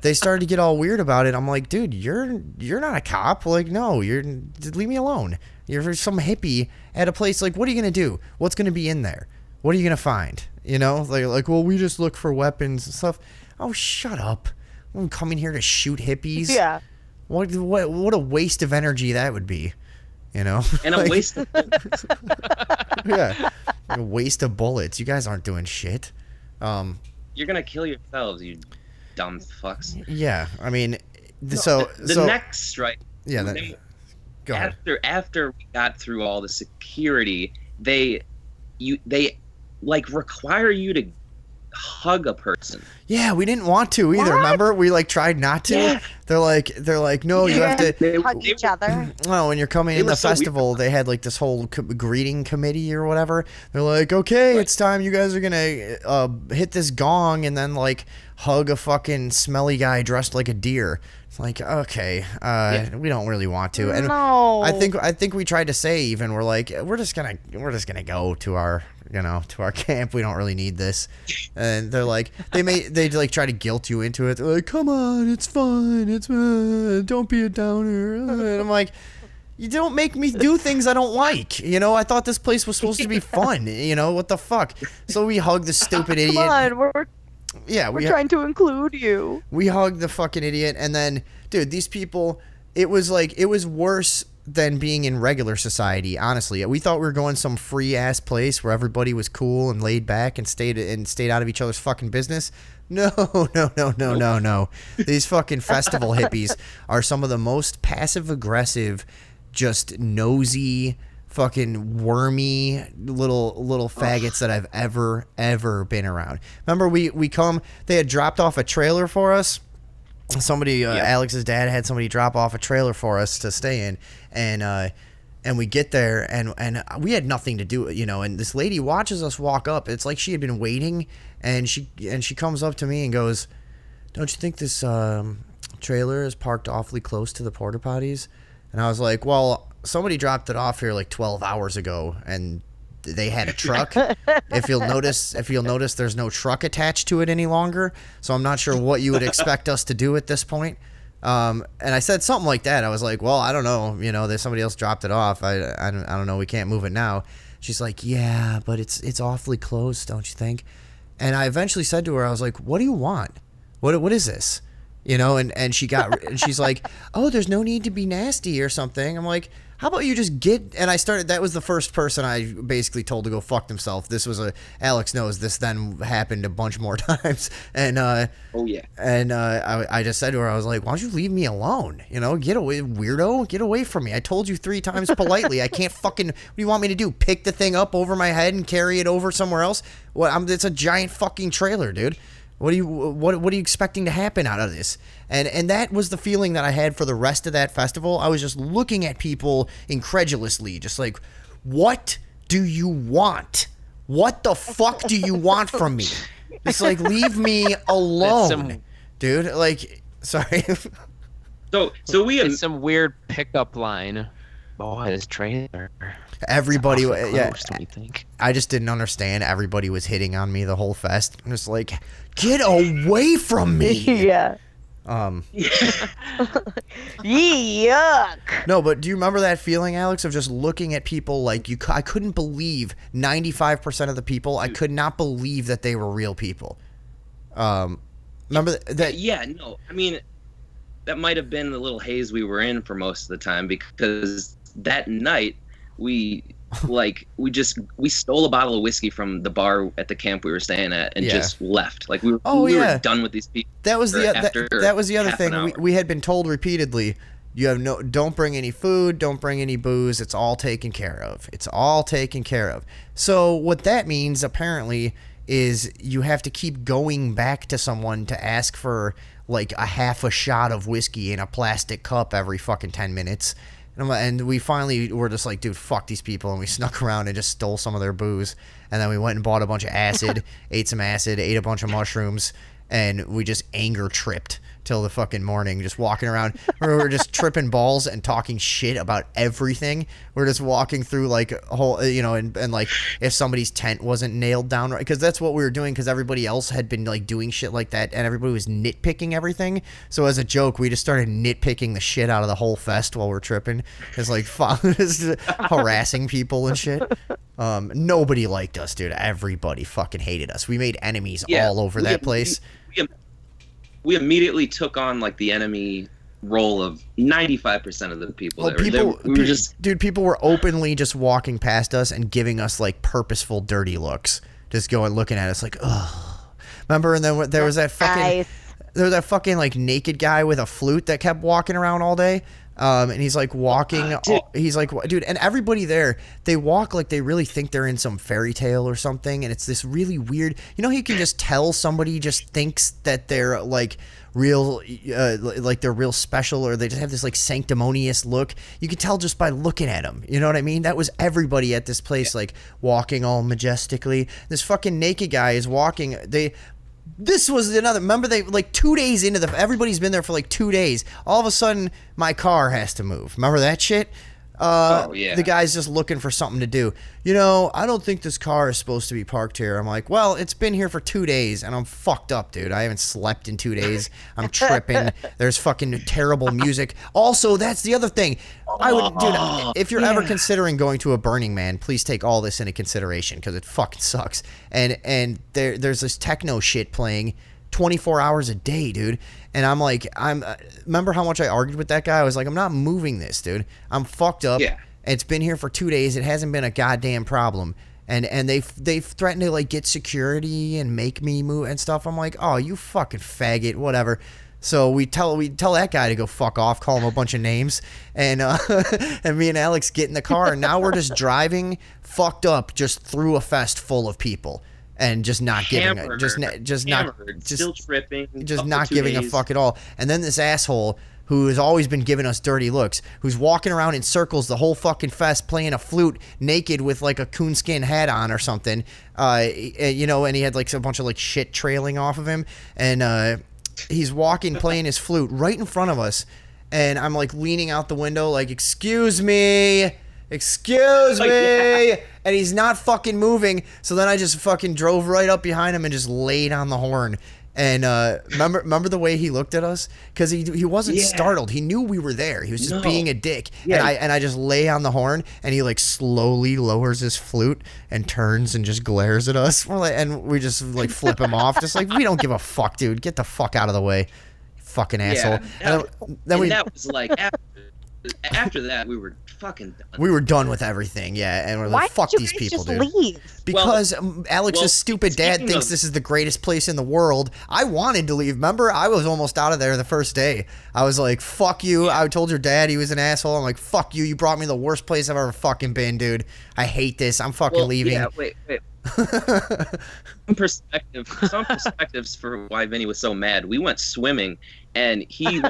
they started to get all weird about it. I'm like, "Dude, you're not a cop. Like, no, leave me alone. You're some hippie at a place. Like, what are you gonna do? What's gonna be in there? What are you gonna find? You know, like, well, we just look for weapons and stuff. Oh, shut up! I'm coming here to shoot hippies. Yeah. What a waste of energy that would be. You know, and a waste of yeah, a waste of bullets. You guys aren't doing shit. You're gonna kill yourselves, you dumb fucks. Yeah, I mean, the next strike. Yeah, go ahead. After we got through all the security, they like require you to hug a person. Yeah, we didn't want to either. What? Remember, we like tried not to. Yeah. They're like, no, you have to hug each other. No, when you're coming in the festival, they had like this whole greeting committee or whatever. They're like, okay, it's time. You guys are gonna hit this gong and then like hug a fucking smelly guy dressed like a deer. It's like, okay, we don't really want to. And no. I think we tried to say, even we're like, we're just gonna go to our camp. We don't really need this. And they're like, they like try to guilt you into it. They're like, come on, it's fun. It's don't be a downer. And I'm like, you don't make me do things I don't like. You know, I thought this place was supposed to be fun. You know, what the fuck? So we hug the stupid idiot. Come on, we're trying to include you. We hugged the fucking idiot, and then, dude, these people, it was worse than being in regular society, honestly. We thought we were going some free ass place where everybody was cool and laid back and stayed out of each other's fucking business. No. These fucking festival hippies are some of the most passive aggressive, just nosy, fucking wormy little faggots that I've ever been around. Remember, they had dropped off a trailer for us. Somebody, Alex's dad had somebody drop off a trailer for us to stay in, and we get there, and we had nothing to do, you know, and this lady watches us walk up. It's like she had been waiting, and she comes up to me and goes, "Don't you think this trailer is parked awfully close to the porta potties?" And I was like, "Well, somebody dropped it off here like 12 hours ago, and they had a truck. If you'll notice, there's no truck attached to it any longer. So I'm not sure what you would expect us to do at this point." And I said something like that. I was like, well, I don't know. You know, there's somebody else dropped it off. I don't know. We can't move it now. She's like, yeah, but it's awfully close, don't you think? And I eventually said to her, I was like, what do you want? What is this? You know, and she's like, oh, there's no need to be nasty or something. I'm like, how about you just get, and that was the first person I basically told to go fuck themselves. This was Alex knows this then happened a bunch more times. And, oh yeah. And, I just said to her, I was like, why don't you leave me alone? You know, get away, weirdo, get away from me. I told you 3 times politely. I can't fucking, what do you want me to do? Pick the thing up over my head and carry it over somewhere else? It's a giant fucking trailer, dude. What are you expecting to happen out of this? And that was the feeling that I had for the rest of that festival. I was just looking at people incredulously, just like, what do you want? What the fuck do you want from me? Just like, leave me alone, dude. Like, sorry. So we have it's some weird pickup line. Boy, this trailer. Everybody, yeah. What do you think? I just didn't understand. Everybody was hitting on me the whole fest. I'm just like, get away from me. Yeah. Yuck. No, but do you remember that feeling, Alex, of just looking at people like you? I couldn't believe 95% of the people. I could not believe that they were real people. Remember that? Yeah, no. I mean, that might have been the little haze we were in for most of the time, because that night we stole a bottle of whiskey from the bar at the camp we were staying at and just left. Like we were done with these people. That was the other thing. We had been told repeatedly, don't bring any food, don't bring any booze. It's all taken care of. It's all taken care of. So what that means apparently is you have to keep going back to someone to ask for like a half a shot of whiskey in a plastic cup every fucking 10 minutes. And we finally were just like, dude, fuck these people. And we snuck around and just stole some of their booze. And then we went and bought a bunch of acid, ate some acid, ate a bunch of mushrooms, and we just anger tripped till the fucking morning, just walking around. We were just tripping balls and talking shit about everything. We're just walking through like a whole, you know, and like if somebody's tent wasn't nailed down right, because that's what we were doing, because everybody else had been like doing shit like that, and everybody was nitpicking everything. So as a joke, we just started nitpicking the shit out of the whole fest while we're tripping. It's like harassing people and shit. Nobody liked us, dude. Everybody fucking hated us. We made enemies all over that place. We immediately took on like the enemy role of 95% of the people. People were openly just walking past us and giving us like purposeful dirty looks, just looking at us like, ugh. Remember? And then there was that fucking like naked guy with a flute that kept walking around all day. And he's like walking, he's like, dude, and everybody there, they walk like they really think they're in some fairy tale or something. And it's this really weird, you know, you can just tell somebody just thinks that they're like real, like they're real special, or they just have this like sanctimonious look. You can tell just by looking at them. You know what I mean? That was everybody at this place, like walking all majestically. This fucking naked guy is walking. This was another. Remember, they like 2 days into everybody's been there for like 2 days. All of a sudden, my car has to move. Remember that shit? The guy's just looking for something to do. You know, I don't think this car is supposed to be parked here. I'm like, well, it's been here for 2 days, and I'm fucked up, dude. I haven't slept in 2 days. I'm tripping. There's fucking terrible music. Also, that's the other thing. If you're ever considering going to a Burning Man, please take all this into consideration, because it fucking sucks. And there's this techno shit playing 24 hours a day, dude. And I'm like, remember how much I argued with that guy? I was like, I'm not moving this, dude. I'm fucked up. Yeah. It's been here for 2 days. It hasn't been a goddamn problem. And they've threatened to like get security and make me move and stuff. I'm like, oh, you fucking faggot, whatever. So we tell that guy to go fuck off, call him a bunch of names, and and me and Alex get in the car, and now we're just driving fucked up just through a fest full of people. And just not giving a fuck at all. And then this asshole who has always been giving us dirty looks, who's walking around in circles the whole fucking fest playing a flute naked with like a coonskin hat on or something, you know, and he had like a bunch of like shit trailing off of him, and he's walking playing his flute right in front of us, and I'm like leaning out the window like, excuse me, and he's not fucking moving. So then I just fucking drove right up behind him and just laid on the horn. And remember the way he looked at us? Because he wasn't startled. He knew we were there. He was just being a dick. Yeah. And I just lay on the horn, and he like slowly lowers his flute and turns and just glares at us. And we just like flip him off. Just like, we don't give a fuck, dude. Get the fuck out of the way, fucking asshole. That was like after that we were fucking done. We were done with everything, and we're like, fuck these people, dude. Leave? Because Alex's stupid dad thinks this is the greatest place in the world. I wanted to leave. Remember, I was almost out of there the first day. I was like, fuck you. I told your dad he was an asshole. I'm like, fuck you. You brought me the worst place I've ever fucking been, dude. I hate this. I'm fucking leaving. Yeah, wait. Some perspectives for why Vinny was so mad. We went swimming, and he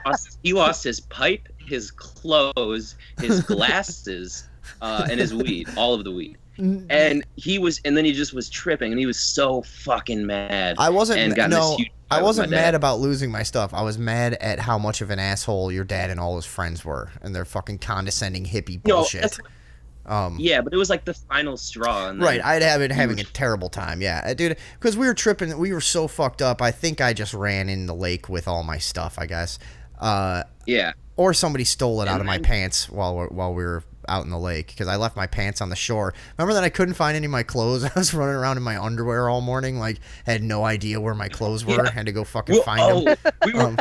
lost his pipe, his clothes, his glasses, and his weed, all of the weed. And then he just was tripping, and he was so fucking mad. I wasn't mad about losing my stuff. I was mad at how much of an asshole your dad and all his friends were, and their fucking condescending hippie bullshit. Yeah, but it was like the final straw. And right, I'd have been having a terrible time. Yeah, dude, because we were tripping. We were so fucked up. I think I just ran in the lake with all my stuff, I guess. Yeah. Or somebody stole it out of my pants while we were out in the lake, because I left my pants on the shore. Remember that I couldn't find any of my clothes? I was running around in my underwear all morning, like had no idea where my clothes were. I had to go fucking find them.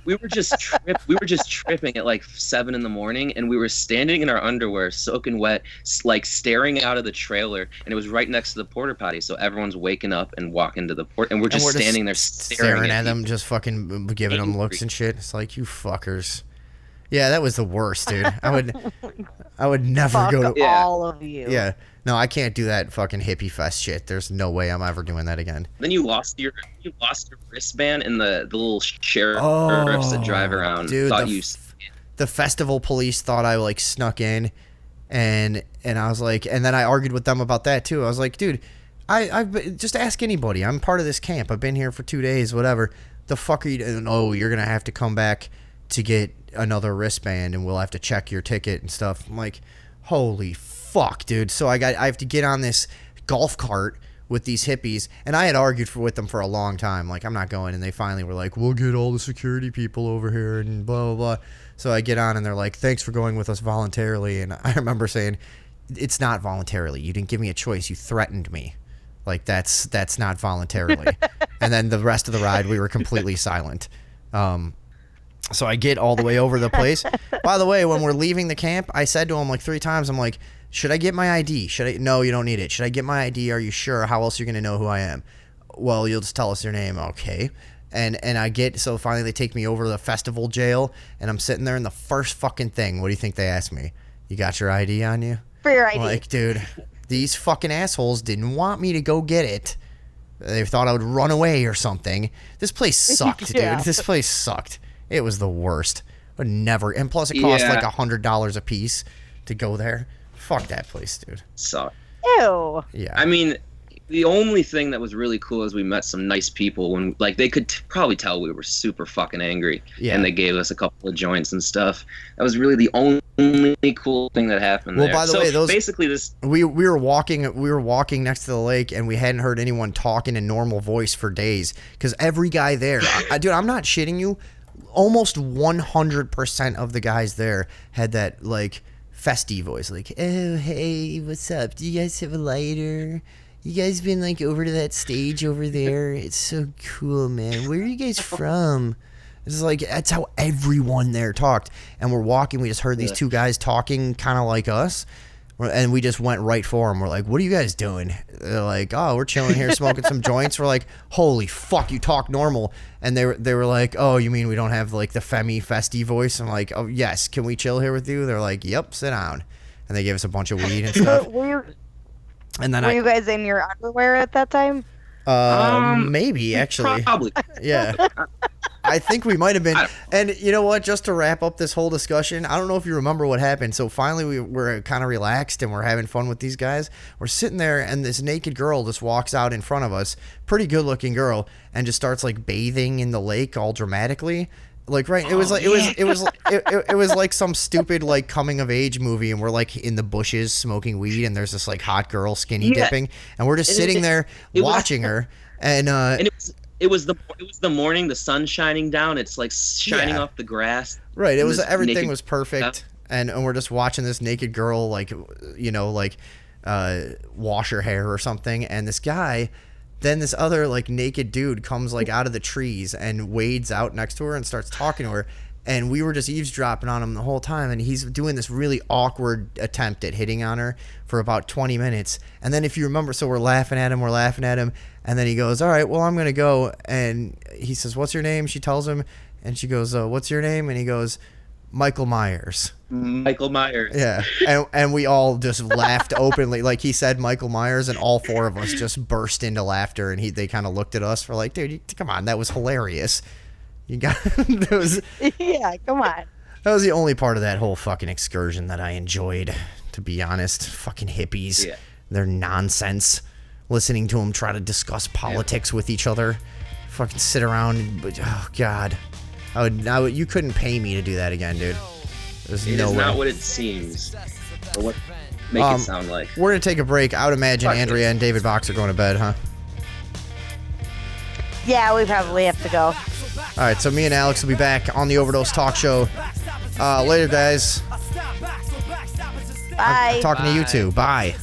We were just tripping at like 7 a.m, and we were standing in our underwear, soaking wet, like staring out of the trailer, and it was right next to the porta potty. So everyone's waking up and walking to the port, and we're just standing there staring at them, just fucking giving them looks and shit. It's like, you fuckers. Yeah, that was the worst, dude. I would never go to all of you. Yeah. No, I can't do that fucking hippie fest shit. There's no way I'm ever doing that again. Then you lost your wristband, and the little sheriffs that drive around dude, thought the festival police thought I like snuck in, and I was like, and then I argued with them about that too. I was like, dude, I've just ask anybody. I'm part of this camp. I've been here for 2 days, whatever. The fuck are you doing? Oh, you're gonna have to come back to get another wristband, and we'll have to check your ticket and stuff. I'm like, holy fuck, dude. So I have to get on this golf cart with these hippies, and I had argued with them for a long time, like, I'm not going, and they finally were like, we'll get all the security people over here and blah blah blah. So I get on, and they're like, thanks for going with us voluntarily. And I remember saying, it's not voluntarily. You didn't give me a choice. You threatened me. Like, that's not voluntarily. And then the rest of the ride, we were completely silent. So I get all the way over the place. By the way, when we're leaving the camp, I said to him like 3 times, I'm like, should I get my ID? No, you don't need it. Should I get my ID? Are you sure? How else are you going to know who I am? Well, you'll just tell us your name. Okay. And so finally they take me over to the festival jail, and I'm sitting there, and the first fucking thing, what do you think they asked me? You got your ID on you? For your ID. I'm like, dude, these fucking assholes didn't want me to go get it. They thought I would run away or something. This place sucked, dude. This place sucked. It was the worst. But never. And plus it cost like $100 a piece to go there. Fuck that place, dude. Sucked. Ew. Yeah. I mean, the only thing that was really cool is we met some nice people when, like, they could probably tell we were super fucking angry. Yeah. And they gave us a couple of joints and stuff. That was really the only cool thing that happened there. By the way, those basically this we were walking next to the lake, and we hadn't heard anyone talk in a normal voice for days, because every guy there, dude, I'm not shitting you, almost 100% of the guys there had that like festy voice, like, oh hey, what's up? Do you guys have a lighter? You guys been like over to that stage over there? It's so cool, man. Where are you guys from? It's like, that's how everyone there talked. And we're walking, we just heard these 2 guys talking kind of like us, and we just went right for them. We're like, what are you guys doing? They're like, oh, we're chilling here smoking some joints. We're like, holy fuck, you talk normal. And they were like, oh, you mean we don't have like the femi festy voice? I'm like, oh yes, can we chill here with you? They're like, yep, sit down. And they gave us a bunch of weed and stuff. Were you guys in your underwear at that time? Maybe, actually. Probably. Yeah. I think we might have been. And you know what? Just to wrap up this whole discussion, I don't know if you remember what happened. So finally we're kind of relaxed, and we're having fun with these guys. We're sitting there, and this naked girl just walks out in front of us, pretty good looking girl, and just starts like bathing in the lake all dramatically. Like, right, it was like some stupid like coming of age movie, and we're like in the bushes smoking weed, and there's this like hot girl skinny dipping, and we're just sitting there watching her, and it was the morning, the sun shining down. It's like shining off the grass. Right. It and was this everything naked was perfect, and we're just watching this naked girl like wash her hair or something, and this guy. Then this other like naked dude comes like out of the trees and wades out next to her and starts talking to her. And we were just eavesdropping on him the whole time. And he's doing this really awkward attempt at hitting on her for about 20 minutes. And then if you remember, so we're laughing at him. And then he goes, all right, well, I'm going to go. And he says, what's your name? She tells him. And she goes, what's your name? And he goes, Michael Myers. Michael Myers. Yeah, and we all just laughed openly. Like he said Michael Myers, and all four of us just burst into laughter. And they kind of looked at us for like, dude, come on, that was hilarious. You got that was Yeah, come on. that was the only part of that whole fucking excursion that I enjoyed. To be honest, fucking hippies, their nonsense. Listening to them try to discuss politics with each other, fucking sit around. Oh God. You couldn't pay me to do that again, dude. There's It no is way. not what it seems, or what make it sound like. We're gonna take a break. I would imagine Fuck Andrea and David Box are going to bed, huh? Yeah, we probably have to go. All right, so me and Alex will be back on the Overdose Talk Show later, guys. Bye. I'm talking to you two. Bye.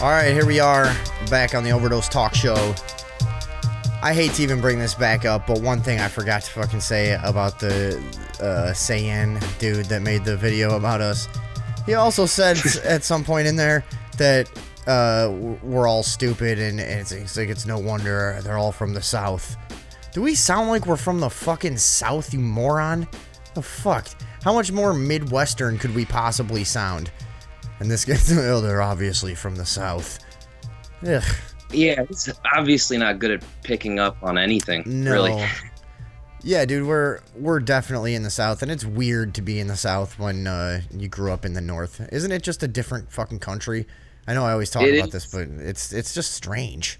All right, here we are back on the Overdose Talk Show. I hate to even bring this back up, but one thing I forgot to fucking say about the Saiyan dude that made the video about us. He also said at some point in there that we're all stupid and it's like it's no wonder they're all from the South. Do we sound like we're from the fucking South, you moron? The fuck? How much more Midwestern could we possibly sound? And this guy's, oh, they're obviously from the South. Ugh. Yeah, it's obviously not good at picking up on anything. No. Really. Yeah, dude, we're definitely in the South, and it's weird to be in the South when you grew up in the North. Isn't it just a different fucking country? I know I always talk about this, but it's just strange.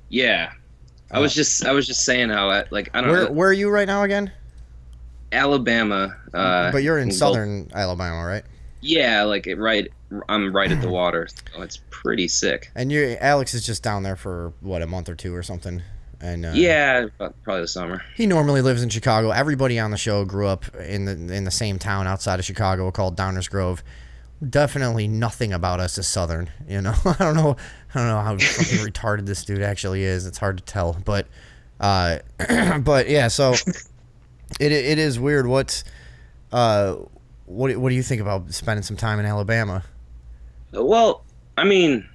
Yeah, I was just saying how I don't know. Where are you right now again? Alabama. But you're in southern Alabama, right? Yeah, I'm right at the water, so it's pretty sick. And Alex is just down there for what, a month or two or something. And yeah, probably the summer. He normally lives in Chicago. Everybody on the show grew up in the same town outside of Chicago called Downers Grove. Definitely nothing about us is southern, you know. I don't know how fucking retarded this dude actually is. It's hard to tell, but yeah. So it is weird. What do you think about spending some time in Alabama? Well, I mean,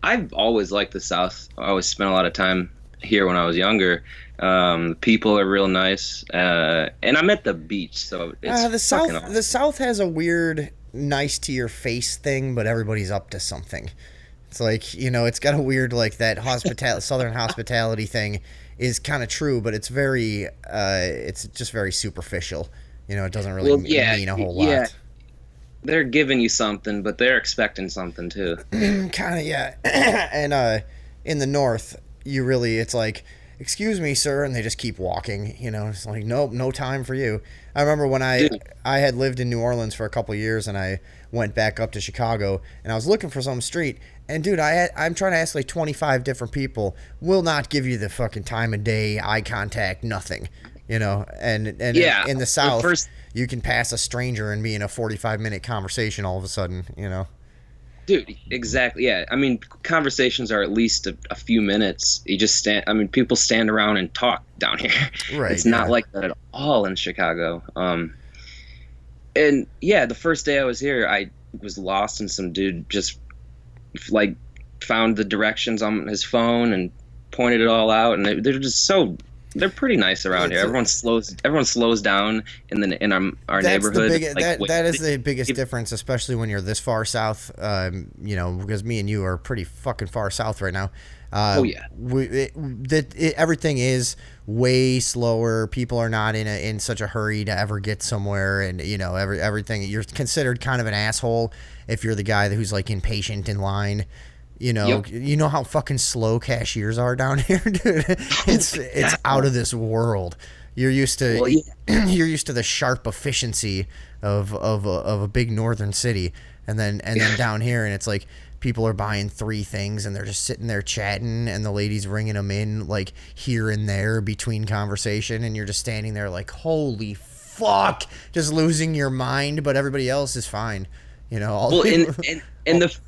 I've always liked the South. I always spent a lot of time here when I was younger. People are real nice, and I'm at the beach, so it's the South. awesome. The South has a weird nice to your face thing, but everybody's up to something. It's like, you know, it's got a weird like that southern hospitality thing is kind of true, but it's very it's just very superficial. You know, it doesn't really mean a whole lot. They're giving you something, but they're expecting something too. Kind of, yeah. And in the North, it's like, excuse me, sir, and they just keep walking. You know, it's like, nope, no time for you. I remember when I had lived in New Orleans for a couple of years, and I went back up to Chicago, and I was looking for some street, and dude, I'm trying to ask like 25 different people, will not give you the fucking time of day, eye contact, nothing. You know, and yeah, in the South, you can pass a stranger and be in a 45-minute conversation all of a sudden, you know. Dude, exactly. Yeah, I mean, conversations are at least a few minutes. You just stand. I mean, people stand around and talk down here. Right. It's not like that at all in Chicago. And yeah, the first day I was here, I was lost, and some dude just like found the directions on his phone and pointed it all out, and they're just they're pretty nice around here. Everyone slows down in our neighborhood. That is the biggest difference, especially when you're this far south. You know, because me and you are pretty fucking far south right now. Oh yeah. Everything is way slower. People are not in such a hurry to ever get somewhere, and you know everything. You're considered kind of an asshole if you're the guy who's like impatient in line. You know, Yep. you know how fucking slow cashiers are down here, dude. It's out of this world. You're used to Well, yeah. you're used to the sharp efficiency of a big northern city, and then down here, and it's like people are buying 3 things and they're just sitting there chatting, and the lady's ringing them in like here and there between conversation, and you're just standing there like, holy fuck, just losing your mind, but everybody else is fine. You know, all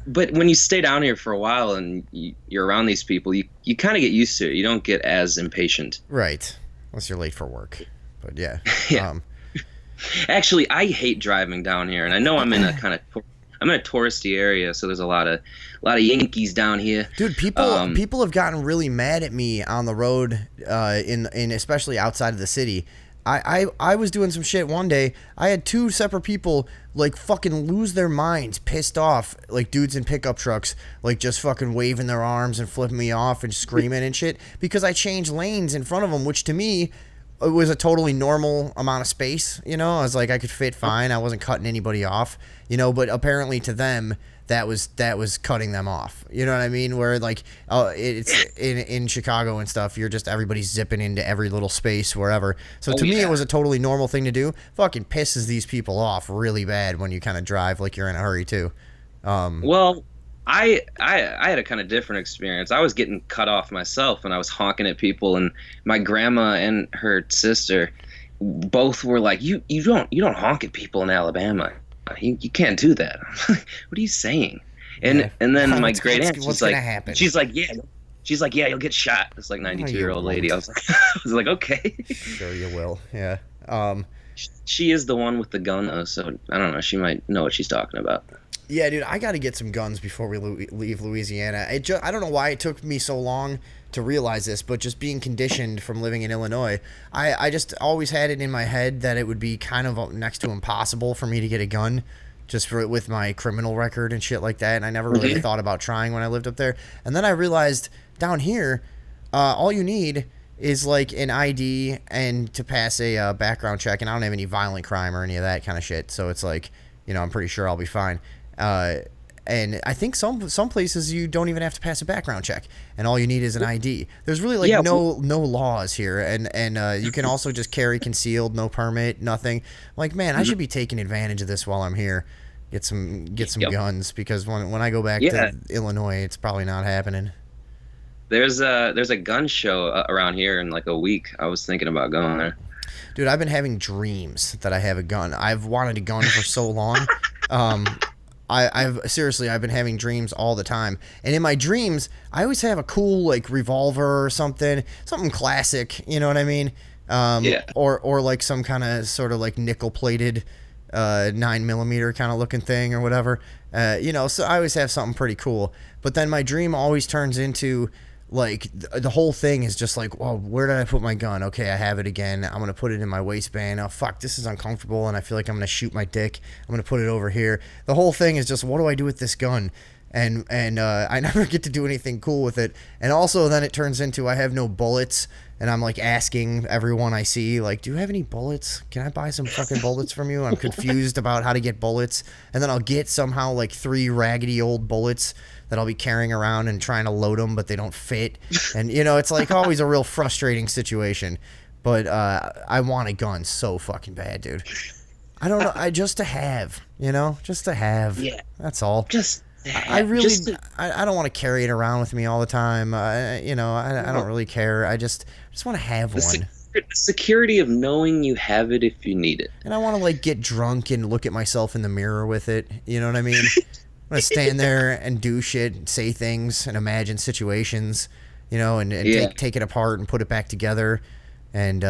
but when you stay down here for a while and you're around these people, you kind of get used to it. You don't get as impatient. right, unless you're late for work. But yeah, Yeah. Actually, I hate driving down here, and I know I'm in a touristy area, so there's a lot of Yankees down here. dude, people have gotten really mad at me on the road, in especially outside of the city. I was doing some shit one day. I had 2 separate people like fucking lose their minds, pissed off, like dudes in pickup trucks, like just fucking waving their arms and flipping me off and screaming and shit because I changed lanes in front of them, which to me it was a totally normal amount of space. You know, I was like, I could fit fine. I wasn't cutting anybody off, you know, but apparently to them that was cutting them off. You know what I mean? Where like, it's in Chicago and stuff, you're just everybody's zipping into every little space wherever. So to me, it was a totally normal thing to do. Fucking pisses these people off really bad when you kind of drive like you're in a hurry too. Well, I had a kind of different experience. I was getting cut off myself, and I was honking at people, and my grandma and her sister both were like, "You don't honk at people in Alabama. You can't do that." What are you saying? And then my great aunt, she's like, yeah, you'll get shot. This like 92-year-old lady. I was like, okay. Sure you will. Yeah. She is the one with the gun though, so I don't know. She might know what she's talking about. Yeah, dude, I got to get some guns before we leave Louisiana. I don't know why it took me so long to realize this, but just being conditioned from living in Illinois, I just always had it in my head that it would be kind of next to impossible for me to get a gun, just with my criminal record and shit like that. And I never really thought about trying when I lived up there. And then I realized down here, all you need is like an ID and to pass a background check, and I don't have any violent crime or any of that kind of shit. So it's like, you know, I'm pretty sure I'll be fine. And I think some places you don't even have to pass a background check, and all you need is an ID. There's really like no laws here, and you can also just carry concealed, no permit, nothing. Like, man, I should be taking advantage of this while I'm here. Get some guns, because when I go back to Illinois, it's probably not happening. There's a gun show around here in like a week. I was thinking about going there. Dude, I've been having dreams that I have a gun. I've wanted a gun for so long. I've been having dreams all the time, and in my dreams, I always have a cool like revolver or something classic. You know what I mean? Or like some kind of sort of like nickel plated 9mm kind of looking thing or whatever. You know, so I always have something pretty cool. But then my dream always turns into like the whole thing is just like, well, where did I put my gun? Okay, I have it again. I'm gonna put it in my waistband. Oh fuck, this is uncomfortable, and I feel like I'm gonna shoot my dick. I'm gonna put it over here. The whole thing is just, what do I do with this gun? And I never get to do anything cool with it. And also then it turns into I have no bullets, and I'm like asking everyone I see, like, do you have any bullets? Can I buy some fucking bullets from you? I'm confused about how to get bullets. And then I'll get somehow like 3 raggedy old bullets that I'll be carrying around and trying to load them, but they don't fit. And, you know, it's like always a real frustrating situation. But I want a gun so fucking bad, dude. I don't know. Just to have, you know? Just to have. Yeah. That's all. I don't want to carry it around with me all the time. I don't really care. I just want to have one. The security of knowing you have it if you need it. And I want to like get drunk and look at myself in the mirror with it. You know what I mean? I'm going to stand there and do shit, and say things, and imagine situations, you know, and take it apart and put it back together, and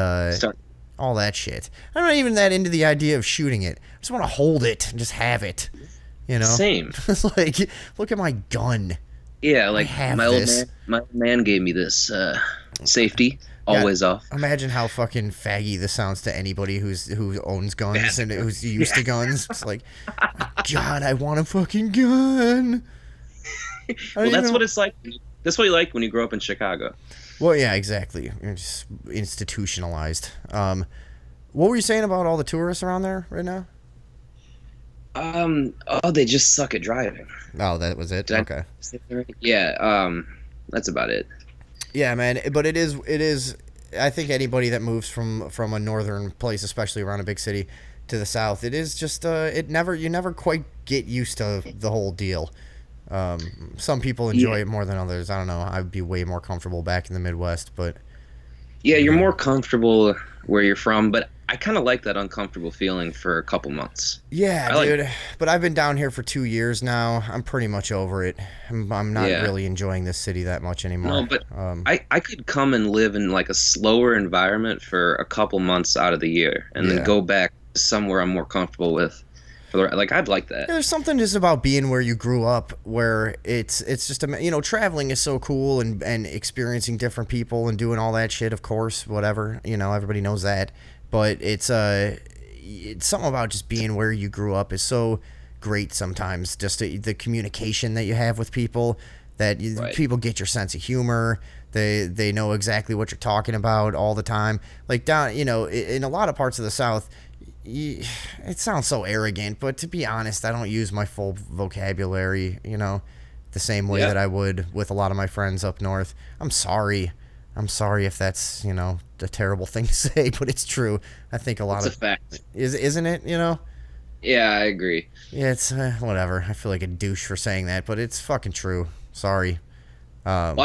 all that shit. I'm not even that into the idea of shooting it. I just want to hold it and just have it, you know? Same. It's like, look at my gun. Yeah, like my old man gave me this safety. Always off. Imagine how fucking faggy this sounds to anybody who owns guns and who's used to guns. It's like, God, I want a fucking gun. Well, that's what it's like. That's what you like when you grow up in Chicago. Well, yeah, exactly. You're just institutionalized. What were you saying about all the tourists around there right now? Oh, they just suck at driving. Oh, that was it. Did I Okay. say that right? Yeah. That's about it. Yeah, man. But it is. I think anybody that moves from a northern place, especially around a big city, to the south, it is just you never quite get used to the whole deal. Some people enjoy it more than others. I don't know. I'd be way more comfortable back in the Midwest, but Yeah, you're more comfortable where you're from, but I kind of like that uncomfortable feeling for a couple months. yeah, dude. But I've been down here for 2 years now. I'm pretty much over it. I'm not really enjoying this city that much anymore. No, but I could come and live in like a slower environment for a couple months out of the year, and then go back somewhere I'm more comfortable with. Like I'd like that. There's something just about being where you grew up, where it's just traveling is so cool and experiencing different people and doing all that shit. Of course, whatever, everybody knows that. But it's something about just being where you grew up is so great sometimes. Just the communication that you have with people, that people get your sense of humor. They know exactly what you're talking about all the time. Like down, in a lot of parts of the South. It sounds so arrogant, but to be honest, I don't use my full vocabulary, the same way that I would with a lot of my friends up north. I'm sorry if that's, a terrible thing to say, but it's true. I think it's a fact. Isn't it, Yeah, I agree. Yeah, it's whatever. I feel like a douche for saying that, but it's fucking true. Sorry. Well,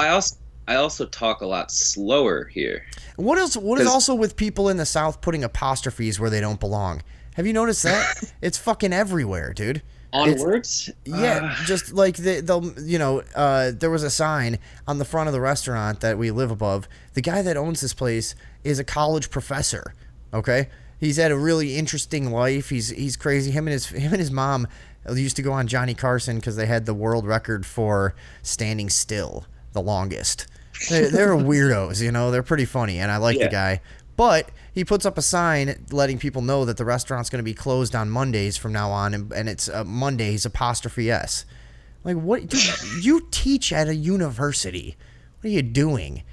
I also talk a lot slower here. What is also with people in the South putting apostrophes where they don't belong? Have you noticed that? It's fucking everywhere, dude. On words? Yeah, just like there was a sign on the front of the restaurant that we live above. The guy that owns this place is a college professor. Okay, he's had a really interesting life. He's crazy. Him and his mom used to go on Johnny Carson because they had the world record for standing still the longest. They're weirdos, they're pretty funny, and I like the guy. But he puts up a sign letting people know that the restaurant's going to be closed on Mondays from now on, and it's Mondays apostrophe S. Like, what? Dude, you teach at a university. What are you doing?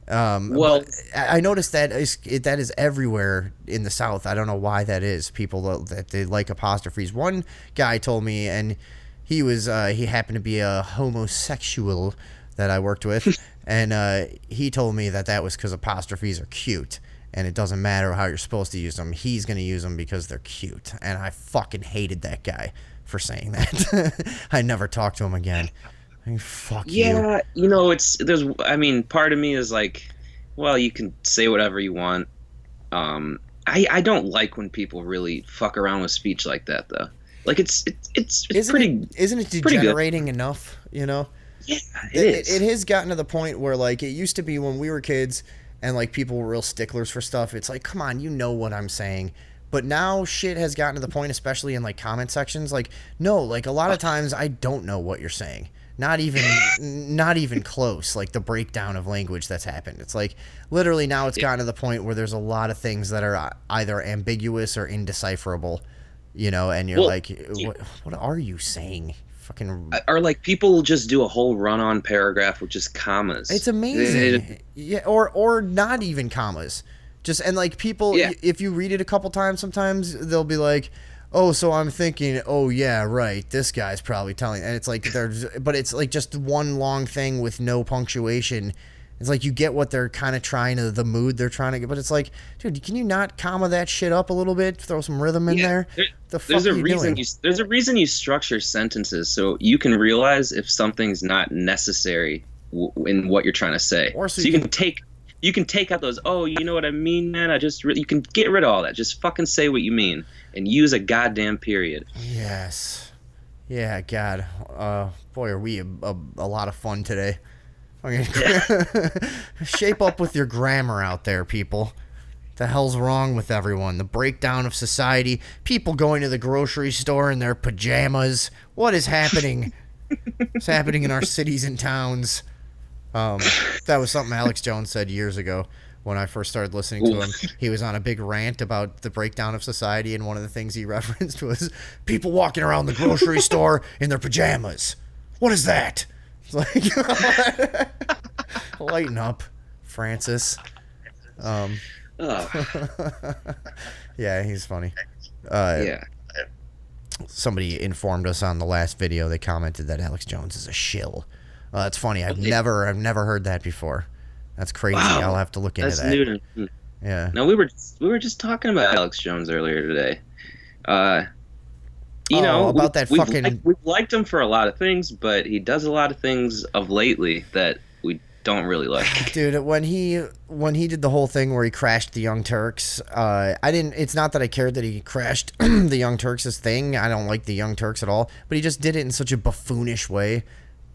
Well, I noticed that is everywhere in the South. I don't know why that is. People that they like apostrophes. One guy told me, and he happened to be a homosexual that I worked with, and he told me that was because apostrophes are cute, and it doesn't matter how you're supposed to use them. He's going to use them because they're cute, and I fucking hated that guy for saying that. I never talked to him again. I mean, fuck you. Yeah, part of me is like, well, you can say whatever you want. I don't like when people really fuck around with speech like that, though. Like it's isn't it degenerating enough, Yeah, it is. It has gotten to the point where, like, it used to be when we were kids and, like, people were real sticklers for stuff. It's like, come on, you know what I'm saying. But now shit has gotten to the point, especially in, like, comment sections. Like, no, like, a lot of times I don't know what you're saying. Not even close, like, the breakdown of language that's happened. It's like, literally now it's gotten to the point where there's a lot of things that are either ambiguous or indecipherable, and you're what are you saying? Fucking, or like people just do a whole run-on paragraph with just commas. It's amazing. Yeah, or not even commas. Just, and like people, if you read it a couple times, sometimes they'll be like, oh, so I'm thinking, oh yeah, right, this guy's probably telling, and it's like but it's like just one long thing with no punctuation. It's like you get what they're kind of trying to, the mood they're trying to get, but it's like, dude, can you not comma that shit up a little bit? Throw some rhythm in there. There's a reason you structure sentences so you can realize if something's not necessary in what you're trying to say. Or so you can take out those, oh, you know what I mean, man. You can get rid of all that. Just fucking say what you mean and use a goddamn period. Yes. Yeah. God. Boy, are we a lot of fun today. Shape up with your grammar out there, people. The hell's wrong with everyone? The breakdown of society. People going to the grocery store in their pajamas. What is happening? It's happening in our cities and towns. That was something Alex Jones said years ago when I first started listening to him. He was on a big rant about the breakdown of society, and one of the things he referenced was people walking around the grocery store in their pajamas. What is that? It's like, lighten up, Francis. Yeah, he's funny. somebody informed us on the last video. They commented that Alex Jones is a shill. That's funny. I've never heard that before. That's crazy. Wow. I'll have to look into That's that. new to me. Yeah. No, we were just talking about Alex Jones earlier today. About that fucking. We've liked him for a lot of things, but he does a lot of things of lately that we don't really like. Dude, when he did the whole thing where he crashed the Young Turks, it's not that I cared that he crashed the Young Turks' thing. I don't like the Young Turks at all, but he just did it in such a buffoonish way.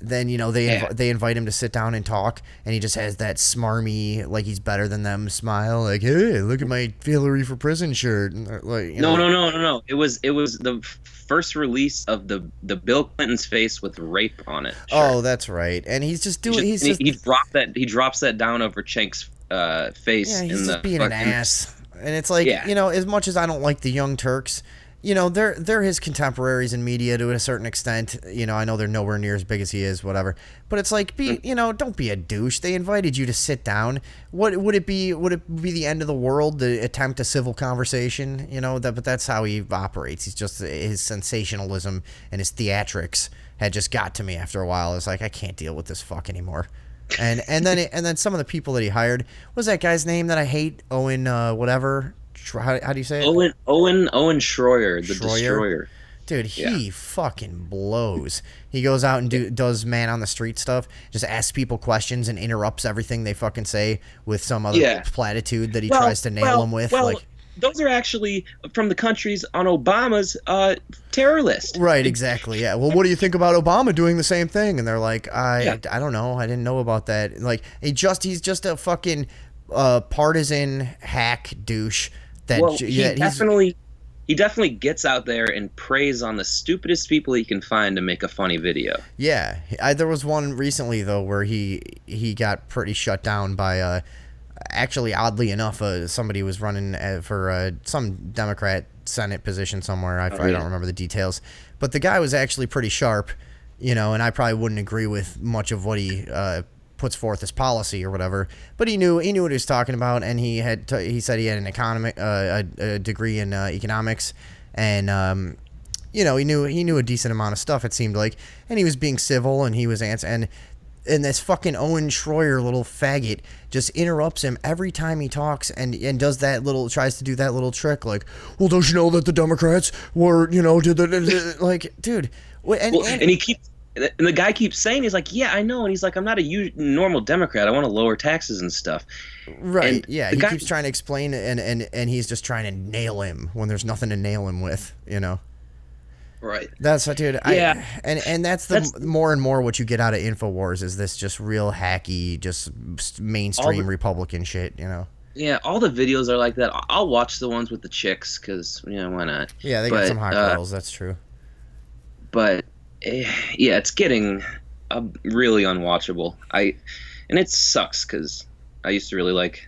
Then, they invite him to sit down and talk, and he just has that smarmy, like he's better than them smile, like, hey, look at my Hillary for prison shirt. Like, No. It was the first release of the Bill Clinton's face with rape on it. Shirt. Oh, that's right. And he's just doing. He drops that down over Cenk's face. Yeah, he's in just the being an ass. And it's like, as much as I don't like the Young Turks, they're his contemporaries in media to a certain extent. I know they're nowhere near as big as he is, whatever. But it's like, don't be a douche. They invited you to sit down. What would it be? Would it be the end of the world to attempt a civil conversation? But that's how he operates. He's just, his sensationalism and his theatrics had just got to me after a while. It's like, I can't deal with this fuck anymore. And then some of the people that he hired, what was that guy's name that I hate? Owen, whatever. How do you say it? Owen Schroyer, the Destroyer. Dude, he fucking blows. He goes out and does man on the street stuff, just asks people questions and interrupts everything they fucking say with some other platitude that he tries to nail them with. Those are actually from the countries on Obama's terror list. Right, exactly. Yeah. Well, what do you think about Obama doing the same thing? And they're like, I don't know. I didn't know about that. Like, he's just a fucking partisan hack douche. He definitely gets out there and preys on the stupidest people he can find to make a funny video. Yeah, there was one recently though where he got pretty shut down by actually, oddly enough, somebody was running for some Democrat Senate position somewhere. I don't remember the details, but the guy was actually pretty sharp, and I probably wouldn't agree with much of what he puts forth as policy or whatever, but he knew what he was talking about, and he said he had an a degree in economics, and he knew a decent amount of stuff, it seemed like, and he was being civil, and he was and this fucking Owen Schroyer little faggot just interrupts him every time he talks and does tries to do that little trick, like, well, don't you know that the Democrats were, like, dude, and he keeps. And the guy keeps saying, he's like, yeah, I know. And he's like, I'm not a normal Democrat. I want to lower taxes and stuff. Right. And yeah. He keeps trying to explain it, and he's just trying to nail him when there's nothing to nail him with, Right. That's what, dude. Yeah. And that's more and more what you get out of InfoWars is this just real hacky, just mainstream Republican shit, Yeah, all the videos are like that. I'll watch the ones with the chicks because, why not? Yeah, they got some hot girls. That's true. But yeah, it's getting really unwatchable. And it sucks because I used to really like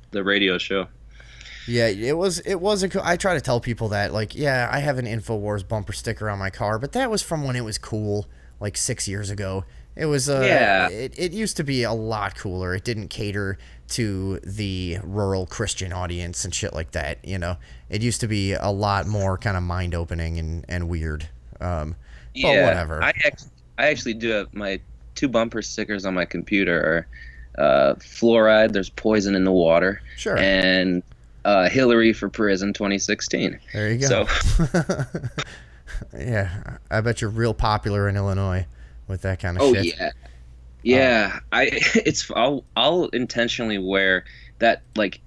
the radio show. Yeah, it was I try to tell people that, like, yeah, I have an InfoWars bumper sticker on my car, but that was from when it was cool, like 6 years ago. It was it used to be a lot cooler. It didn't cater to the rural Christian audience and shit like that, It used to be a lot more kind of mind-opening and weird. But whatever. I actually do have my 2 bumper stickers on my computer are fluoride, there's poison in the water. Sure. And Hillary for prison 2016. There you go. So yeah, I bet you're real popular in Illinois with that kind of shit. Oh yeah. I'll intentionally wear that, like,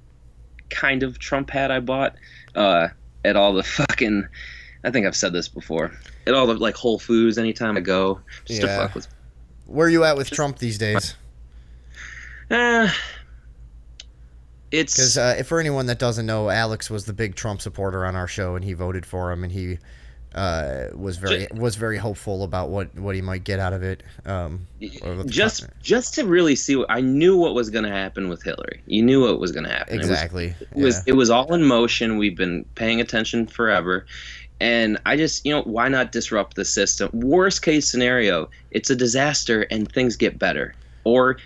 kind of Trump hat I bought at all the fucking, I think I've said this before, at all the, like, Whole Foods anytime I go, just to fuck with. Where are you at with Trump these days? It's because for anyone that doesn't know, Alex was the big Trump supporter on our show, and he voted for him, and he was very hopeful about what he might get out of it. Just to really see I knew what was going to happen with Hillary. You knew what was going to happen. Exactly. It was all in motion. We've been paying attention forever. And I just, why not disrupt the system? Worst case scenario, it's a disaster and things get better. Or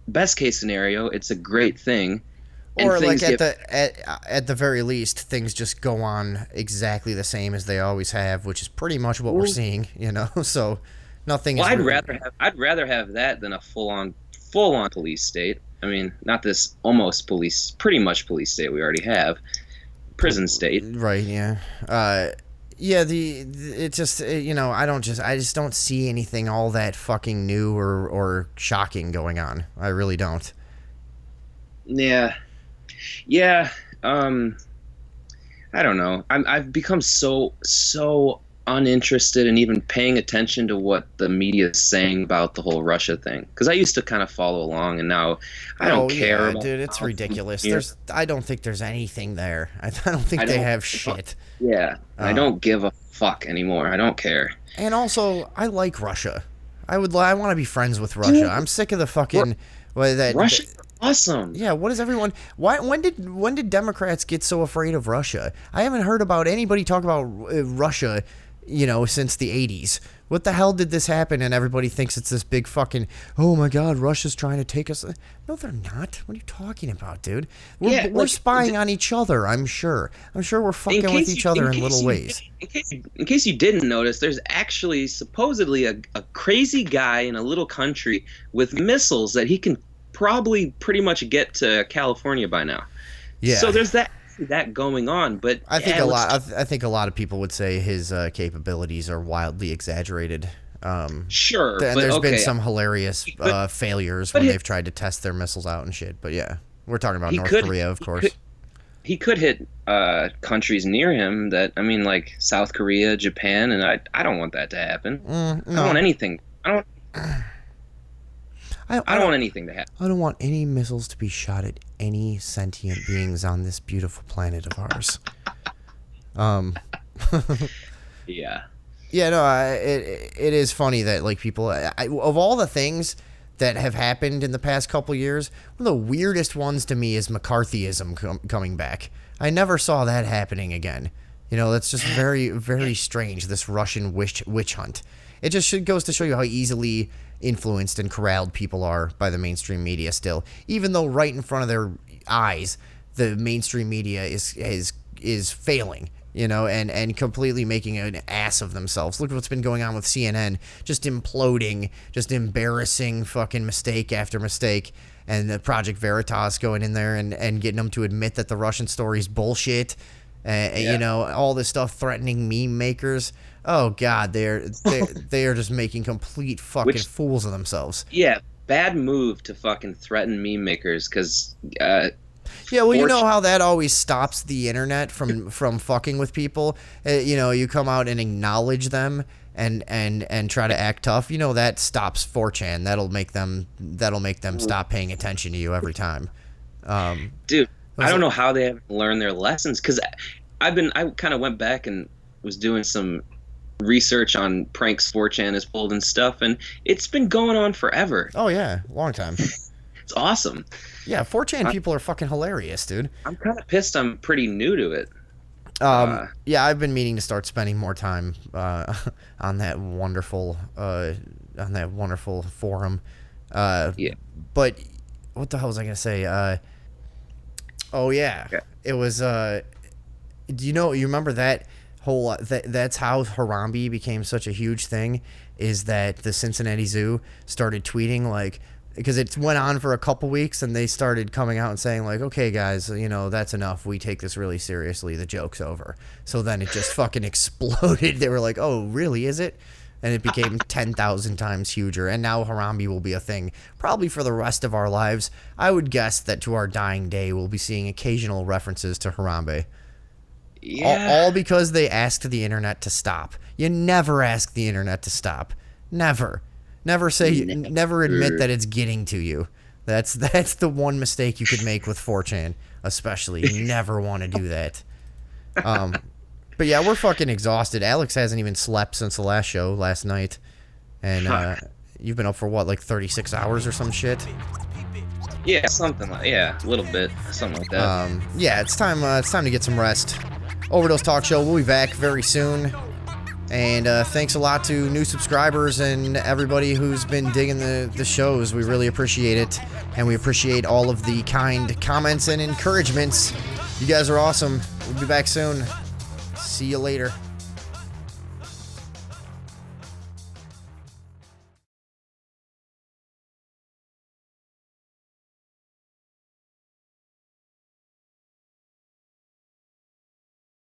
best case scenario, it's a great thing Or like things at the very least, things just go on exactly the same as they always have, which is pretty much what we're seeing, you know. So nothing. Well, is I'd rather have that than a full on police state. I mean, not this almost police, pretty much police state we already have, prison state. Right. Yeah. Yeah. It just you know I just don't see anything all that fucking new or shocking going on. I really don't. Yeah. Yeah. I don't know. I've become so uninterested in even paying attention to what the media is saying about the whole Russia thing. Because I used to kind of follow along, and now I don't care. Yeah, dude, it's ridiculous. I don't think there's anything there. I don't think they have shit. Yeah, I don't give a fuck anymore. I don't care. And also, I like Russia. I want to be friends with Russia. I'm sick of the fucking Russia's awesome. Yeah, what is everyone? When did Democrats get so afraid of Russia? I haven't heard about anybody talk about Russia, you know, since the 80s. What the hell did this happen? And everybody thinks it's this big fucking, oh my God, Russia's trying to take us. No, they're not. What are you talking about, dude? We're spying on each other, I'm sure. I'm sure we're fucking with each other in little ways. In case you didn't notice, there's actually supposedly a crazy guy in a little country with missiles that he can probably pretty much get to California by now. Yeah. So there's that going on, but I think a lot of people would say his capabilities are wildly exaggerated. Sure, and there's been some hilarious failures when they've tried to test their missiles out and shit. But yeah, we're talking about North Korea, of course. He could hit countries near him that, I mean, like South Korea, Japan, and I don't want that to happen. No. I don't want anything. I don't want anything to happen. I don't want any missiles to be shot at any sentient beings on this beautiful planet of ours. Yeah. Yeah, no, it is funny that, like, people... of all the things that have happened in the past couple years, one of the weirdest ones to me is McCarthyism coming back. I never saw that happening again. You know, that's just very, very strange, this Russian witch hunt. It just goes to show you how easily influenced and corralled people are by the mainstream media still. Even though right in front of their eyes, the mainstream media is failing, you know, and completely making an ass of themselves. Look at what's been going on with CNN, just imploding, just embarrassing fucking mistake after mistake. And the Project Veritas going in there and getting them to admit that the Russian story is bullshit. You know, all this stuff threatening meme makers. Oh God, they are just making complete fucking fools of themselves. Yeah, bad move to fucking threaten meme makers, because yeah, well, you know how that always stops the internet from fucking with people. You know, you come out and acknowledge them and try to act tough. You know, that stops 4chan. That'll make them stop paying attention to you every time. Dude, I don't know how they haven't learned their lessons, because I kind of went back and was doing some research on pranks 4chan has pulled and stuff, and it's been going on forever. Oh yeah, long time. It's awesome. Yeah, 4chan people are fucking hilarious, dude. I'm kind of pissed I'm pretty new to it. Yeah, I've been meaning to start spending more time on that wonderful forum. Yeah. But what the hell was I gonna say? Oh yeah, it was. Do you remember that whole? That's how Harambe became such a huge thing. Is that the Cincinnati Zoo started tweeting, like, because it went on for a couple weeks, and they started coming out and saying, like, okay guys, you know, that's enough, we take this really seriously, the joke's over. So then it just fucking exploded. They were like, oh really, is it? And it became 10,000 times huger, and now Harambe will be a thing probably for the rest of our lives. I would guess that to our dying day we'll be seeing occasional references to Harambe. Yeah. All because they asked the internet to stop. You never ask the internet to stop. Never admit that it's getting to you. That's the one mistake you could make with 4chan, especially. You never want to do that. But yeah, we're fucking exhausted. Alex hasn't even slept since the last show last night, and you've been up for what, like 36 hours or some shit? Yeah, a little bit, something like that. Yeah, it's time to get some rest. Overdose Talk Show. We'll be back very soon. And thanks a lot to new subscribers and everybody who's been digging the shows. We really appreciate it. And we appreciate all of the kind comments and encouragements. You guys are awesome. We'll be back soon. See you later.